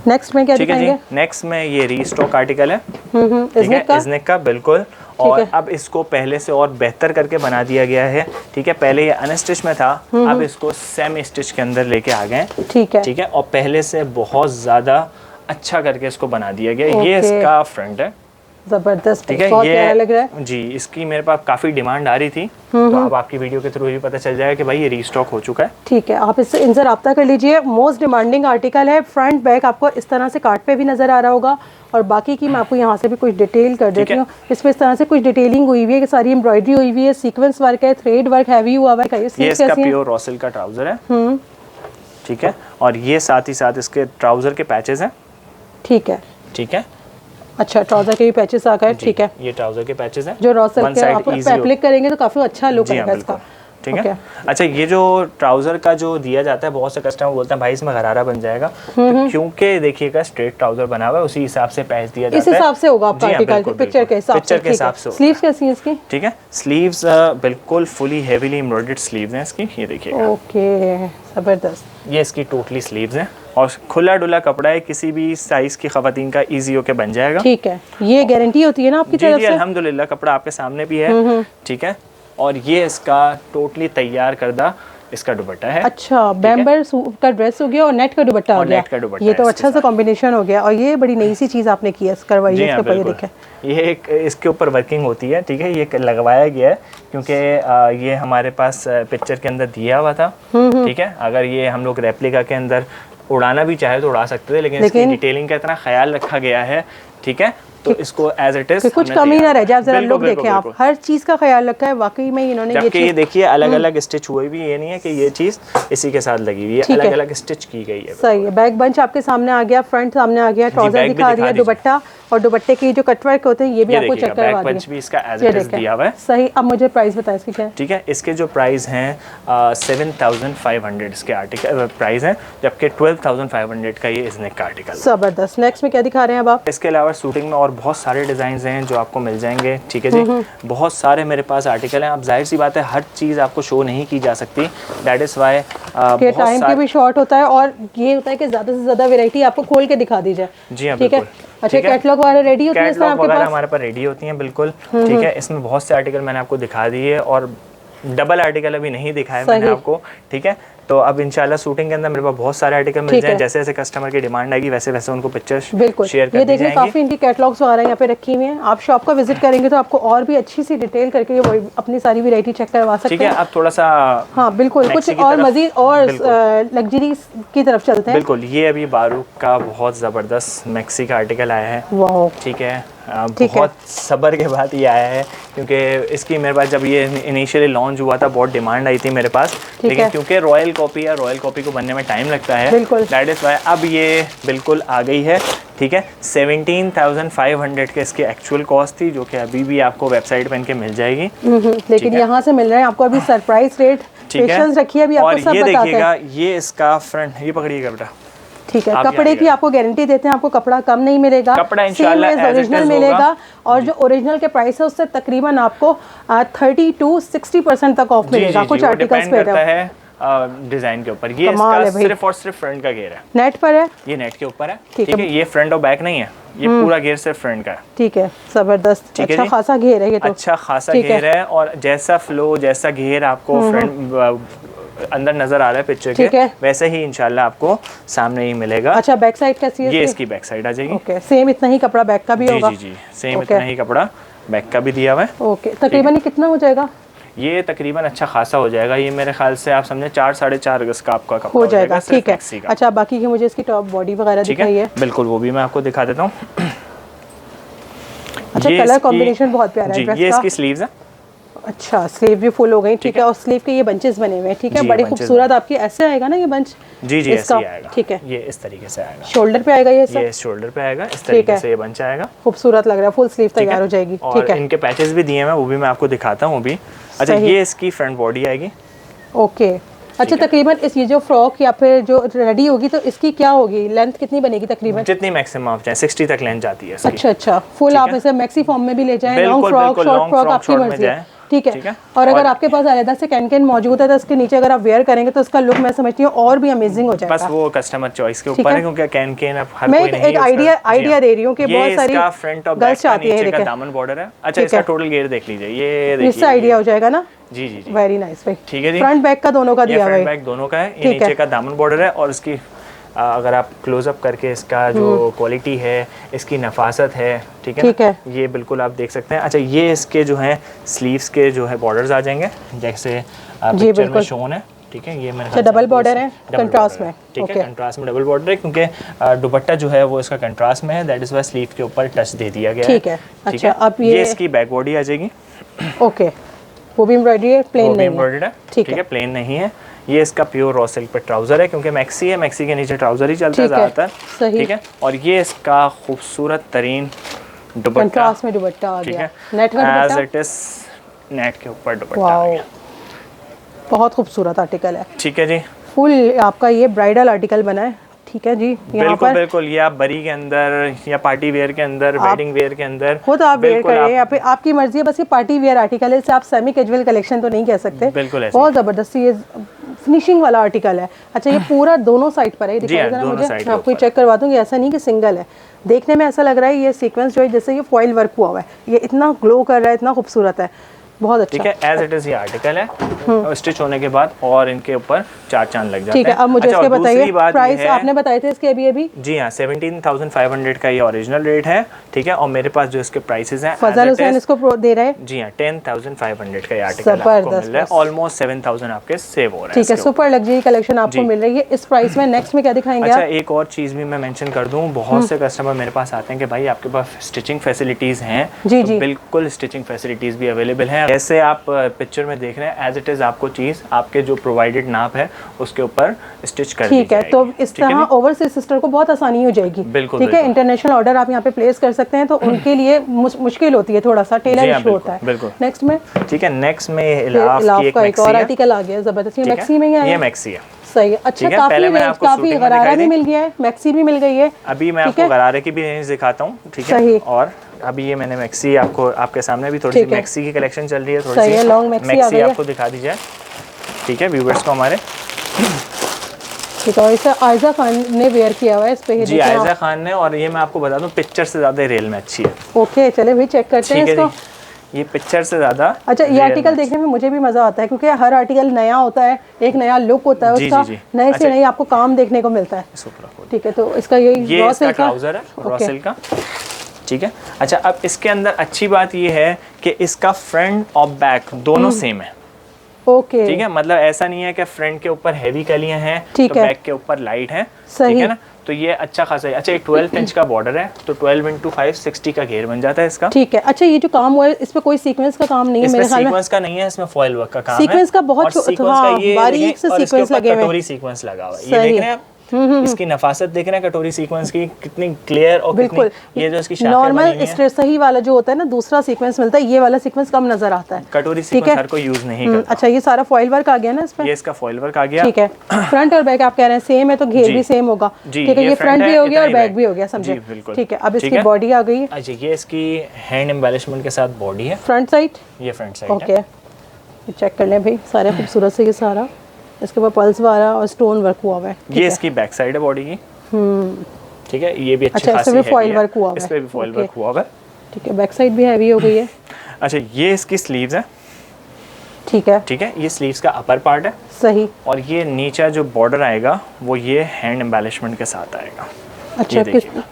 नेक्स्ट में क्या दिखाएंगे? नेक्स्ट में ये रीस्टॉक आर्टिकल है। इज़निक का बिल्कुल। और अब इसको पहले से और बेहतर करके बना दिया गया है। ठीक है, पहले ये अनस्टिच में था, अब इसको सेमी स्टिच के अंदर लेके आ गए। ठीक है, ठीक है, और पहले से बहुत ज्यादा अच्छा करके इसको बना दिया गया। ये इसका फ्रंट है, जबरदस्त। ठीक है, बहुत ये प्यारा लग रहा है जी। इसकी मेरे पास काफ़ी डिमांड आ रही थी, तो अब आपकी वीडियो के थ्रू ही पता चल जाएगा कि भाई ये रीस्टॉक हो चुका है। ठीक है, आप इससे इनसे रब्ता कर लीजिए। मोस्ट डिमांडिंग आर्टिकल है। फ्रंट बैक आपको इस तरह से कार्ड पे भी नजर आ रहा होगा, और बाकी की मैं आपको यहाँ से भी कुछ डिटेल कर देती हूँ। इसमें इस तरह से कुछ डिटेलिंग हुई हुई है कि सारी एम्ब्रॉयडरी हुई हुई है, सीक्वेंस वर्क है, थ्रेड वर्क हैवी हुआ हुआ है। ये इसका प्योर रॉ सिल्क का ट्राउजर है। ठीक है, और ये साथ ही साथ इसके ट्राउजर के पैचेस हैं। ठीक है, ठीक है, अच्छा ट्राउजर के भी पैचेस आ गए। ठीक है, ये ट्राउजर के पैचेस हैं जो रॉ सिल्क के आप एप्लिक करेंगे तो काफी अच्छा लुक आएगा इसका। ठीक है, अच्छा ये जो ट्राउजर का जो दिया जाता है, बहुत से कस्टमर बोलते हैं भाई इसमें गरारा बन जाएगा, तो क्योंकि देखिएगा स्ट्रेट ट्राउजर बना हुआ है, उसी हिसाब से पैच दिया जाता है। इस हिसाब से होगा आपका आर्टिकल पिक्चर के हिसाब से। स्लीव्स कैसी हैं इसकी? ठीक है, स्लीव्स बिल्कुल फुली हेवीली एम्ब्रॉयडर्ड स्लीव्स हैं इसकी, ये देखिएगा। ओके, जबरदस्त। ये इसकी टोटली स्लीव्स हैं और खुला डुला कपड़ा है, किसी भी साइज की खवातीन का इजी होके बन जाएगा। ठीक है, ये गारंटी होती है ना आपकी तरफ से? जी अल्हम्दुलिल्लाह, कपड़ा आपके सामने भी है। ठीक है, और ये इसका टोटली तैयार करदा इसका दुपट्टा है। अच्छा, बैम्बर का ड्रेस हो गया और नेट का दुपट्टा हो गया। ये तो अच्छा सा कॉम्बिनेशन हो गया, और ये बड़ी नई सी चीज आपने की है, करवाई है इसके ऊपर। ये देखें, ये एक इसके ऊपर वर्किंग होती है। ठीक है, ये लगवाया गया है क्योंकि ये हमारे पास पिक्चर के अंदर दिया हुआ था। ठीक है, अगर ये हम लोग रेप्लिका के अंदर उड़ाना भी चाहे तो उड़ा सकते थे, लेकिन इसकी डिटेलिंग का इतना ख्याल रखा गया है। ठीक है, तो इसको एज इट इज कुछ कमी ना रह जाए। जरा लोग देखें, आप हर चीज का ख्याल रखा है वाकई में इन्होंने। ये देखिए अलग अलग स्टिच हुई भी, ये नहीं है कि ये चीज इसी के साथ लगी हुई है, अलग अलग स्टिच की गई है। सही है, बैक बंच आपके सामने आ गया, फ्रंट सामने आ गया, ट्राउजर दिखा दिया, दुपट्टा और दुपट्टे की जो कटवर्क होते हैं ये भी आपको चेक करवा दिया। भी इसका एज इट इज दिया हुआ है। सही, अब मुझे प्राइस बताएं इसकी क्या है? ठीक है, इसके जो प्राइस हैं 7,500 इसके आर्टिकल प्राइस है, जबकि 12,500 का ये इज़निक का आर्टिकल। जबरदस्त। नेक्स्ट में क्या दिखा रहे हैं अब आप? इसके अलावा शूटिंग में और बहुत सारे डिजाइन हैं जो आपको मिल जाएंगे। ठीक है जी, बहुत सारे मेरे पास आर्टिकल हैं। अब जाहिर सी बात है हर चीज़ आपको शो नहीं की जा सकती, दैट इज़ वाई टाइम की भी शॉर्ट होता है, और ये होता है कि ज़्यादा से ज़्यादा वैरायटी आपको खोल के दिखा दी जाए। जी हाँ, ठीक है। अच्छा, कैटलॉग वगैरह रेडी होती है आपके पास? हमारे पास रेडी होती हैं बिल्कुल। ठीक है, इसमें बहुत से आर्टिकल मैंने आपको दिखा दिए और डबल आर्टिकल अभी नहीं दिखाया मैंने आपको। ठीक है, तो अब इंशाल्लाह शूटिंग के अंदर मेरे पास बहुत सारे आर्टिकल मिल जाएं। जैसे जैसे कस्टमर की डिमांड आएगी वैसे वैसे उनको पिक्चर्स शेयर कर दी जाएंगी। देखिए काफी इनकी कैटलॉग्स वगैरह यहाँ पे रखी हुई हैं। आप शॉप का विजिट करेंगे तो आपको और भी अच्छी सी डिटेल करके ये अपनी सारी वैरायटी चेक करवा सकते हैं। ठीक है, अब थोड़ा सा हाँ बिल्कुल कुछ और मजीद और लग्जरी की तरफ चलते हैं। बिल्कुल, ये अभी बारूक का बहुत जबरदस्त मैक्सी का आर्टिकल आया है। वाह, ठीक है, बहुत सब्र के बाद ये आया है, क्योंकि इसकी मेरे पास जब ये इनिशियली लॉन्च हुआ था बहुत डिमांड आई थी मेरे पास, लेकिन क्योंकि रॉयल कॉपी है, रॉयल कॉपी को बनने में टाइम लगता है, दैट इज़ वाई अब ये बिल्कुल आ गई है। ठीक है, 17,500 के इसकी एक्चुअल कॉस्ट थी, जो कि अभी भी आपको वेबसाइट पे इनके मिल जाएगी, लेकिन यहाँ से मिल रहे हैं आपको अभी सरप्राइज रेट। पेशेंस रखिए, अभी आपको सब बताते हैं। और ये देखिएगा, ये इसका फ्रंट, ये पकड़िएगा बेटा। ठीक है, कपड़े की आपको गारंटी देते हैं, आपको कपड़ा कम नहीं मिलेगा, कपड़ा इंशाल्लाह ओरिजिनल मिलेगा। और जो ओरिजिनल के प्राइस है उससे तकरीबन आपको 30 to 60% तक ऑफ मिलेगा कुछ आर्टिकल्स पे है डिजाइन के ऊपर। ये इसका सिर्फ और सिर्फ फ्रंट का घेर है, नेट पर है, ये नेट के ऊपर है। ठीक है, ये फ्रंट और बैक नहीं है, ये पूरा घेर सिर्फ फ्रंट का है। ठीक है, जबरदस्त, अच्छा खासा घेर है ये तो, अच्छा खासा घेर है। और जैसा फ्लो, जैसा घेर आपको फ्रंट अंदर नजर आ रहा है पिक्चर के, वैसे ही इंशाल्लाह आपको सामने ही मिलेगा। अच्छा, बैक साइड कैसी है? ये इसकी बैक साइड आ जाएगी। ओके, सेम इतना ही कपड़ा बैक का भी होगा? जी जी, सेम इतना ही कपड़ा बैक का भी दिया हुआ है। ओके, तकरीबन कितना हो जाएगा? ये तकरीबन अच्छा खासा हो जाएगा, ये मेरे ख्याल से आप समझे 4 साढ़े 4 गज का आपका कपड़ा हो जाएगा। ठीक है, अच्छा बाकी की मुझे इसकी टॉप बॉडी वगैरह दिखाइए। बिल्कुल, वो भी मैं आपको दिखा देता हूँ। अच्छा, कलर कॉम्बिनेशन बहुत प्यारा है। ये इसकी स्लीव्स है। अच्छा, स्लीव भी फुल हो गई। ठीक है, और स्लीव के ये बंचेस बने हुए हैं। ठीक है, बड़ी खूबसूरत आपकी ऐसे आएगा ना ये बंच? जी जी, ऐसे आएगा। ठीक है, ये इस तरीके से आएगा, शोल्डर पे आएगा ये सब? ये शोल्डर पे आएगा, इस तरीके से ये बंच आएगा। खूबसूरत लग रहा है, फुल स्लीव तैयार हो जाएगी। ठीक है, इनके पैचेस भी दिए हैं, वो भी मैं आपको दिखाता हूँ अभी। अच्छा, ये इसकी फ्रंट बॉडी आएगी। ओके, अच्छा तकरीबन इस ये जो फ्रॉक या फिर जो रेडी होगी तो इसकी क्या होगी, लेंथ कितनी बनेगी तकरीबन? जितनी मैक्सिमम आप चाहें, 60 तक लेंथ जाती है इसकी। अच्छा अच्छा, फुल आप इसे मैक्सी फॉर्म में भी ले जाएं, लॉन्ग फ्रॉक, शॉर्ट फ्रॉक, आपकी मर्जी है। ठीक है, और अगर आपके पास अलग से कैन मौजूद है तो इसके नीचे अगर आप वेयर करेंगे तो इसका लुक मैं समझती हूँ और भी अमेजिंग हो जाएगा। बस वो कस्टमर चॉइस के ऊपर है, क्योंकि कैन अब हर मैं कोई नहीं, एक आइडिया दे रही हूँ कि बहुत सारी फ्रंट और बैक का नीचे का दामन बॉर्डर है। अच्छा, इसका टोटल घेर देख लीजिए, ये देखिए, इससे आइडिया हो जाएगा ना? जी जी जी, वेरी नाइस भाई। ठीक है जी, फ्रंट बैक का दोनों का दिया हुआ है, फ्रंट बैक दोनों का है। ये नीचे का दामन बॉर्डर है, और इसकी अगर आप क्लोजअप करके इसका जो क्वालिटी है, इसकी नफासत है, ठीक है, ये बिल्कुल आप देख सकते हैं। अच्छा, ये इसके जो है स्लीव्स के जो है बॉर्डर्स आ जाएंगे, जैसे पिक्चर में शोन है। ठीक है, ये मैंने डबल बॉर्डर है कंट्रास्ट में। ठीक है, कंट्रास्ट में डबल बॉर्डर है, क्योंकि दुपट्टा जो है वो इसका कंट्रास्ट में है, दैट इज वाई स्लीव के ऊपर टच दे दिया गया है। ठीक है, अच्छा अब ये इसकी बैक बॉडी आ जाएगी। ओके, वो भी एम्ब्रॉयडरी है, प्लेन नहीं है? ठीक है, प्लेन नहीं है। ये इसका प्योर रॉ सिल्क पे ट्राउजर है, क्योंकि मैक्सी है, मैक्सी के नीचे ट्राउजर ही चलता है ज़्यादातर। ठीक है, और ये इसका खूबसूरत तरीन दुपट्टा, कंट्रास्ट में दुपट्टा आ गया, नेट का dupatta, as it is net के ऊपर दुपट्टा आ गया। बहुत खूबसूरत आर्टिकल है। ठीक है जी, फुल आपका ये ब्राइडल आर्टिकल बना है। ठीक है जी, यहाँ पर बिल्कुल ये आप बरी के अंदर या पार्टी वेयर के अंदर, वेडिंग वेयर के अंदर खुद आप वेयर करें, या फिर आपकी मर्जी है। बस ये पार्टी वेयर आर्टिकल है, इसे आप सेमी कैजुअल कलेक्शन तो नहीं कह सकते। बिल्कुल बहुत जबरदस्त ये फिनिशिंग वाला आर्टिकल है। अच्छा, ये पूरा दोनों साइड पर है, दिखाइए जरा मुझे, मैं आपको चेक करवा दूँ। ऐसा नहीं कि सिंगल है, देखने में ऐसा लग रहा है ये सीक्वेंस जो है जैसे ये फॉइल वर्क हुआ हुआ है, ये इतना ग्लो कर रहा है, इतना खूबसूरत है, बहुत अच्छा। ठीक है, एज इट इज ये आर्टिकल है, स्टिच होने के बाद और इनके ऊपर 4 चांद लग जाते हैं। ठीक है, अब मुझे इसके बताइए प्राइस, आपने बताए थे इसके अभी? जी हाँ, 17,500 का ये ओरिजिनल रेट है। ठीक है, और मेरे पास जो इसके प्राइसेस हैं, फजल हुसैन इसको दे रहे हैं। जी हाँ, 10,500 का ये आर्टिकल आपको मिल रहा है, ऑलमोस्ट 7,000 आपके सेव हो रहा है। ठीक है, सुपर लग्जरी कलेक्शन आपको मिल रही है इस प्राइस में। नेक्स्ट में क्या दिखाएंगे? अच्छा, एक और चीज़ भी मैं मेंशन कर दूं, बहुत से कस्टमर मेरे पास आते हैं कि भाई आपके पास स्टिचिंग फैसिलिटीज़ हैं। जी जी, बिल्कुल स्टिचिंग फैसिलिटीज़ भी अवेलेबल हैं। जैसे आप पिक्चर में देख रहे हैं, एज इट इज़ आपको चीज़ आपके जो प्रोवाइडेड नाप है उसके ऊपर स्टिच कर दी जाएगी। ठीक है, तो इस तरह ओवरसीज सिस्टर को बहुत आसानी हो जाएगी। बिल्कुल, ठीक है, इंटरनेशनल ऑर्डर आप यहाँ पे प्लेस कर सकते हैं, तो उनके लिए मुश्किल होती है, थोड़ा सा टेलर इशू होता है। बिल्कुल। नेक्स्ट में, ठीक है, नेक्स्ट में इलाफ का एक और आर्टिकल आ गया जबरदस्त, ये मैक्सी में ही है। ये मैक्सी है, सही है। अच्छा, काफी गरारा भी मिल गया है, मैक्सी भी मिल गई है। अभी मैं आपको गरारे की भी रेंज दिखाता हूँ। ठीक है, और अभी ये मैंने मैक्सी आपको, आपके सामने भी थोड़ी सी मैक्सी की कलेक्शन चल रही है, थोड़ी सी लॉन्ग मैक्सी आपको दिखा दी जाए। ठीक है, व्यूअर्स को हमारे। ठीक है, इसे आयजा खान ने वेयर किया हुआ है इस पे। जी, आयजा खान ने, और ये मैं आपको बता दूं पिक्चर से ज्यादा रियल में अच्छी है। ओके, चले भाई चेक करते हैं इसको। ये पिक्चर से ज्यादा अच्छा, ये आर्टिकल देखने में मुझे भी मजा आता है, क्योंकि हर आर्टिकल नया होता है, एक नया लुक होता है उसका, नए से नए आपको काम देखने को मिलता है। ठीक है, तो इसका ये रॉ सिल्क का ट्राउजर है, रॉ सिल्क का। ठीक है, अच्छा, अब इसके अंदर अच्छी बात ये है कि इसका फ्रंट और बैक दोनों सेम है। ओके ठीक है, मतलब ऐसा नहीं है कि फ्रंट के ऊपर हैवी कलियां हैं तो बैक के ऊपर लाइट है, ठीक है ना। तो ये अच्छा खासा है। अच्छा, ये 12 इंच का बॉर्डर है, तो 12 इंटू 5 60 का घेर बन जाता है इसका। ठीक है। अच्छा, ये जो काम हुआ है इस पे कोई सीक्वेंस का काम नहीं है मेरे ख्याल में? सीक्वेंस का नहीं है, इसमें फॉइल वर्क का काम है। सीक्वेंस का बहुत बारीक से सीक्वेंस लगे हुए हैं, कटोरी सीक्वेंस लगा हुआ है, ये देख रहे हैं आप। इसकी नफासत देख रहे हैं कटोरी सीक्वेंस की, कितनी क्लियर और बिल्कुल। ये जो इसकी शाखें नॉर्मल सही वाला जो होता है ना, दूसरा सीक्वेंस मिलता है, ये वाला सीक्वेंस कम नजर आता है। कटोरी सीक्वेंस हर कोई यूज नहीं करता। अच्छा, ये सारा फॉइल वर्क आ गया ना इसमें? ये इसका फॉइल वर्क आ गया, ठीक है। फ्रंट और बैक आप कह रहे हैं सेम है, तो घेर भी सेम होगा, ठीक है। ये फ्रंट भी हो गया और बैक भी हो गया, समझे, ठीक है। अब इसकी बॉडी आ गई है। अच्छा, ये इसकी हैंड एम्बेलिशमेंट के साथ बॉडी है, फ्रंट साइड, ये फ्रंट साइड ओके। चेक कर लें भाई, सारे खूबसूरत से ये सारा, इसके ऊपर पल्स वाला और स्टोन वर्क हुआ हुआ है। ये इसकी बैक साइड है बॉडी की, ठीक है। ये भी अच्छी खासी है, फॉइल वर्क हुआ है, इस पे भी फॉइल वर्क हुआ है, ठीक है। बैक साइड भी हैवी हो गई है। अच्छा, ये इसकी स्लीव्स है, ठीक है, ठीक है। ये स्लीव्स का अपर पार्ट है, सही। और ये नीचे जो बॉर्डर आएगा वो ये हैंड एम्बेलिशमेंट के साथ आएगा। अच्छा,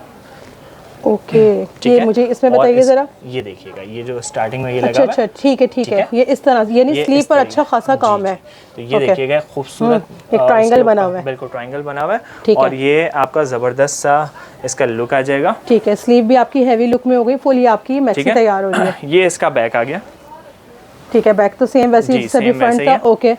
ओके। ये मुझे इसमें बताइए जरा। ये देखिएगा, ये जो स्टार्टिंग में ये लगा अच्छा, ठीक है, ठीक है। ये इस तरह, यानी स्लीव पर अच्छा खासा काम है। तो ये देखिएगा, खूबसूरत एक ट्रायंगल बना हुआ है, बिल्कुल ट्रायंगल बना हुआ है, और ये आपका जबरदस्त सा इसका लुक आ जाएगा, ठीक है। स्लीव भी आपकी हैवी लुक में हो गई, फुल ये आपकी मैक्सी तैयार हो रही है। ये इसका बैक आ गया, ठीक है। बैक तो सेम वैसे ही सभी फ्रंट का, ओके।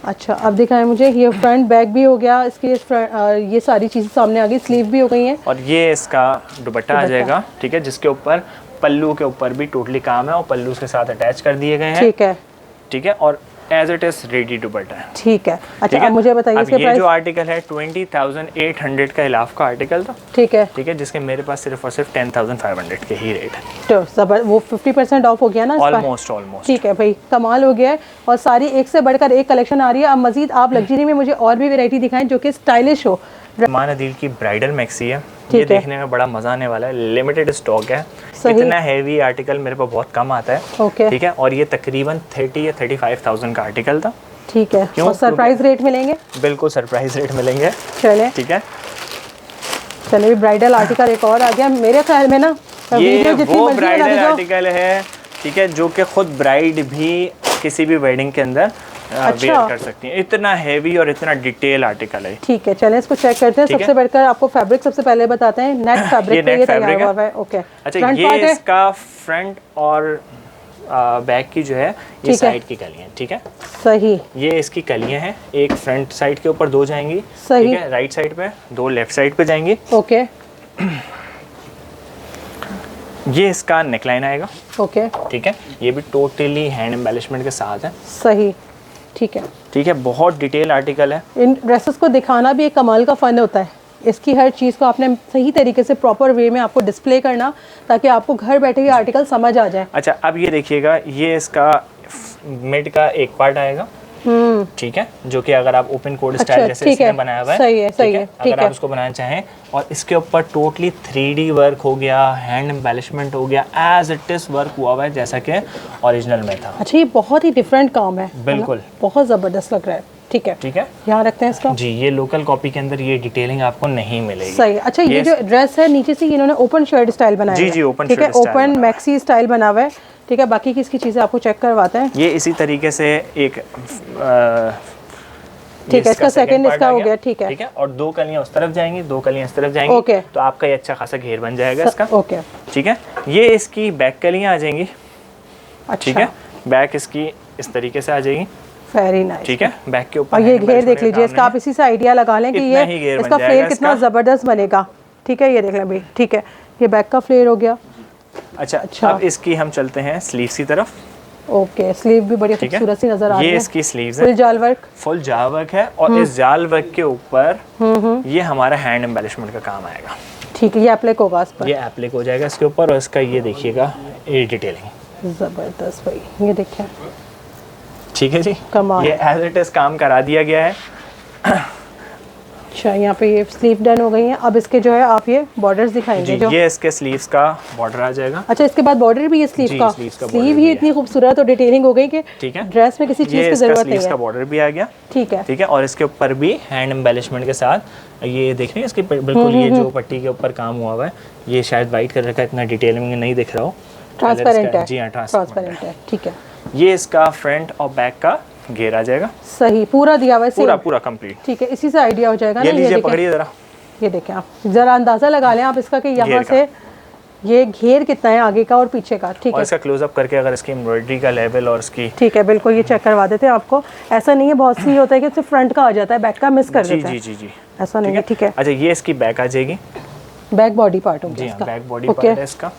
अच्छा, अब दिखाएं मुझे, ये फ्रंट बैक भी हो गया, इसकी ये सारी चीज़ें सामने आ गई, स्लीव भी हो गई हैं, और ये इसका दुपट्टा आ जाएगा, ठीक है, जिसके ऊपर पल्लू के ऊपर भी टोटली काम है और पल्लू के साथ अटैच कर दिए गए हैं, ठीक है, ठीक है। और as it is ready dupatta है, ठीक है। अच्छा, अब मुझे बताइए इसके प्राइस। ये जो आर्टिकल है 20,800 का इलाफ का आर्टिकल था, ठीक है, ठीक है, जिसके मेरे पास सिर्फ और सिर्फ 10,500 के ही रेट है। तो वो 50% ऑफ हो गया ना, ऑलमोस्ट, ठीक है भाई, कमाल हो गया है। और सारी एक से बढ़कर एक कलेक्शन आ रही है। अब मजीद आप लग्जरी में मुझे और भी वैरायटी दिखाएं जो कि स्टाइलिश हो। मान अदील की ब्राइडल मैक्सी है, ये देखने में बड़ा मजा आने वाला है, लिमिटेड स्टॉक है, इतना हैवी आर्टिकल मेरे पास बहुत कम आता है, ओके, ठीक है। और ये तकरीबन 30 या 35,000 का आर्टिकल था, ठीक है। और सरप्राइज रेट मिलेंगे? बिल्कुल सरप्राइज रेट मिलेंगे, चले, ठीक है। चलिए, ब्राइडल आर्टिकल एक और आ गया मेरे ख्याल में ना, ये वो ब्राइडल आर्टिकल है, ठीक है, जो कि खुद ब्राइड भी किसी भी वेडिंग के अंदर वेयर कर सकती हैं। इतना हैवी और इतना डिटेल आर्टिकल है, ठीक है। चलें इसको चेक करते हैं। सबसे बढ़कर आपको फैब्रिक सबसे पहले बताते हैं, नेट फैब्रिक पे ये तैयार हुआ है, ओके। अच्छा, ये इसका फ्रंट और बैक की जो है ये साइड की कलियां, ठीक है, सही। ये इसकी कलियां हैं, एक फ्रंट साइड के ऊपर 2 जाएंगी, सही, ठीक है, राइट साइड पे 2 लेफ्ट साइड पे जाएंगी, ओके। ये इसका नेकलाइन आएगा, ओके, ठीक है। ये भी टोटली हैंड एम्बेलिशमेंट के साथ है, सही, ठीक है, ठीक है। बहुत डिटेल आर्टिकल है। इन ड्रेसेस को दिखाना भी एक कमाल का फन होता है। इसकी हर चीज़ को आपने सही तरीके से प्रॉपर वे में आपको डिस्प्ले करना, ताकि आपको घर बैठे ये आर्टिकल समझ आ जाए। अच्छा, अब ये देखिएगा, ये इसका मिड का एक पार्ट आएगा, ठीक है, जो कि अगर आप ओपन कोड स्टाइल जैसे इसने बनाया हुआ है, सही है, सही है, अगर आप उसको बनाना चाहें, और इसके ऊपर टोटली 3D वर्क हो गया, हैंड एम्बेलिशमेंट हो गया, एज इट इज वर्क हुआ हुआ है जैसा कि ओरिजिनल में था। अच्छा, ये बहुत ही डिफरेंट काम है, बिल्कुल, बहुत ज़बरदस्त लग रहा है, ठीक है, ठीक है। यहाँ रखते हैं इसको जी। ये लोकल कॉपी के अंदर ये डिटेलिंग आपको नहीं मिलेगी, सही। अच्छा, ये जो ड्रेस है नीचे से इन्होंने ओपन शर्ट स्टाइल बनाया है, जी, ओपन, ठीक है, ओपन मैक्सी स्टाइल बना हुआ है, ठीक है। बाकी की इसकी चीज़ें आपको चेक करवाते हैं। ये इसी तरीके से एक ठीक है, इसका सेकंड इसका हो गया, ठीक है, ठीक है। और 2 कलियां उस तरफ जाएंगी, 2 कलियां इस तरफ जाएंगी, ओके। तो आपका ये अच्छा खासा घेर बन जाएगा इसका, ओके, ठीक है। ये इसकी बैक कलियां आ जाएंगी, ठीक है, बैक इसकी इस तरीके से आ जाएगी, वेरी नाइस, ठीक है। बैक के ऊपर और ये घेर देख लीजिए इसका, आप इसी से आइडिया लगा लें कि ये इसका फ्लेयर कितना ज़बरदस्त बनेगा, ठीक है। ये देख लें भाई, ठीक है, ये बैक का फ्लेयर हो गया। अच्छा, अब इसकी हम चलते हैं स्लीव्स की तरफ, ओके। स्लीव भी बड़ी खूबसूरत सी नजर आ रही है, ये इसकी स्लीव्स है, फुल जाल वर्क है, और इस जाल वर्क के ऊपर ये हमारा हैंड एम्बेलिशमेंट का काम आएगा, ठीक है। ये एप्लिक होगा इस पर, ये एप्लिक हो जाएगा इसके ऊपर, और इसका ये देखिएगा ये डिटेलिंग जबरदस्त भाई, ये देखिए, ठीक है जी, कमाल। ये एज इट इज काम करा दिया गया है। अच्छा, यहाँ पे ये स्लीव डन हो गई है। अब इसके जो है आप ये बॉर्डर्स दिखाएंगे जो ये इसके स्लीव्स का बॉर्डर आ जाएगा। अच्छा, इसके बाद बॉर्डर भी ये स्लीव का, स्लीव ही इतनी खूबसूरत और डिटेलिंग हो गई कि ठीक है, ड्रेस में किसी चीज की जरूरत नहीं है। इसका बॉर्डर भी आ गया, ठीक है, ठीक है। और इसके ऊपर भी हैंड एम्बेलिशमेंट के साथ ये देख रहे हैं, इसके बिल्कुल ये जो पट्टी के ऊपर काम हुआ हुआ है, ये शायद वाइट कलर का इतना डिटेलिंग में नहीं दिख रहा हो, ट्रांसपेरेंट है, जी हाँ, ट्रांसपेरेंट है, ठीक है। ये इसका फ्रंट और बैक का घेर आ जाएगा। सही, पूरा दिया हुआ है, पूरा पूरा कंप्लीट। ठीक है, इसी से आइडिया हो जाएगा ये ना। लीजिए, पकड़िए जरा, ये देखें आप, जरा अंदाजा लगा लें आप इसका कि यहाँ से ये घेर कितना है आगे का और पीछे का। ठीक है, और इसका क्लोजअप करके अगर इसकी एम्ब्रॉयडरी का लेवल और इसकी, ठीक है बिल्कुल, ये चेक करवा देते हैं आपको। ऐसा नहीं है, बहुत सी होता है कि सिर्फ फ्रंट का आ जाता है, बैक का मिस कर देता है। जी जी जी, ऐसा नहीं है। ठीक है, अच्छा ये इसकी बैक आ जाएगी, बैक बॉडी पार्ट हो गया जी इसका। बैक बॉडी पार्ट है इसका।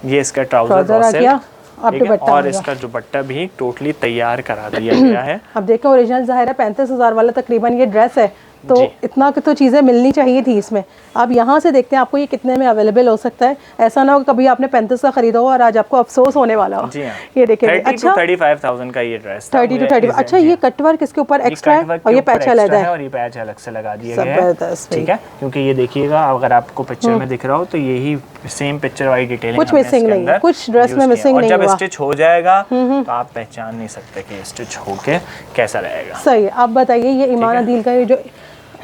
ये इसका ट्राउजर आ गया, आप दुपट्टा और इसका दुपट्टा भी टोटली तैयार करा दिया गया है। अब देखो ओरिजिनल ज़ाहिर है 35,000 वाला तकरीबन ये ड्रेस है, तो इतना की तो चीज़ें मिलनी चाहिए थी इसमें। अब यहाँ से देखते हैं आपको ये कितने में अवेलेबल हो सकता है। ऐसा ना हो कभी आपने 35 का खरीदा हो और आज आपको अफसोस होने वाला हो। ये देखिए, 30 to 35,000 का ये ड्रेस, 30 to 35। अच्छा, ये कटवर्क इसके ऊपर एक्स्ट्रा है और ये पैच अलग है और ये पैच अलग से लगा दिया गया है। ठीक है, क्योंकि ये देखिएगा अगर आपको पिक्चर में दिख रहा हो तो यही सेम पिक्चर वाली डिटेलिंग, कुछ मिसिंग नहीं है, कुछ ड्रेस में मिसिंग नहीं हुआ। और जब स्टिच हो जाएगा तो आप पहचान नहीं सकते कि स्टिच होके कैसा रहेगा। सही है। आप बताइए, ये ईमान अदील का ये जो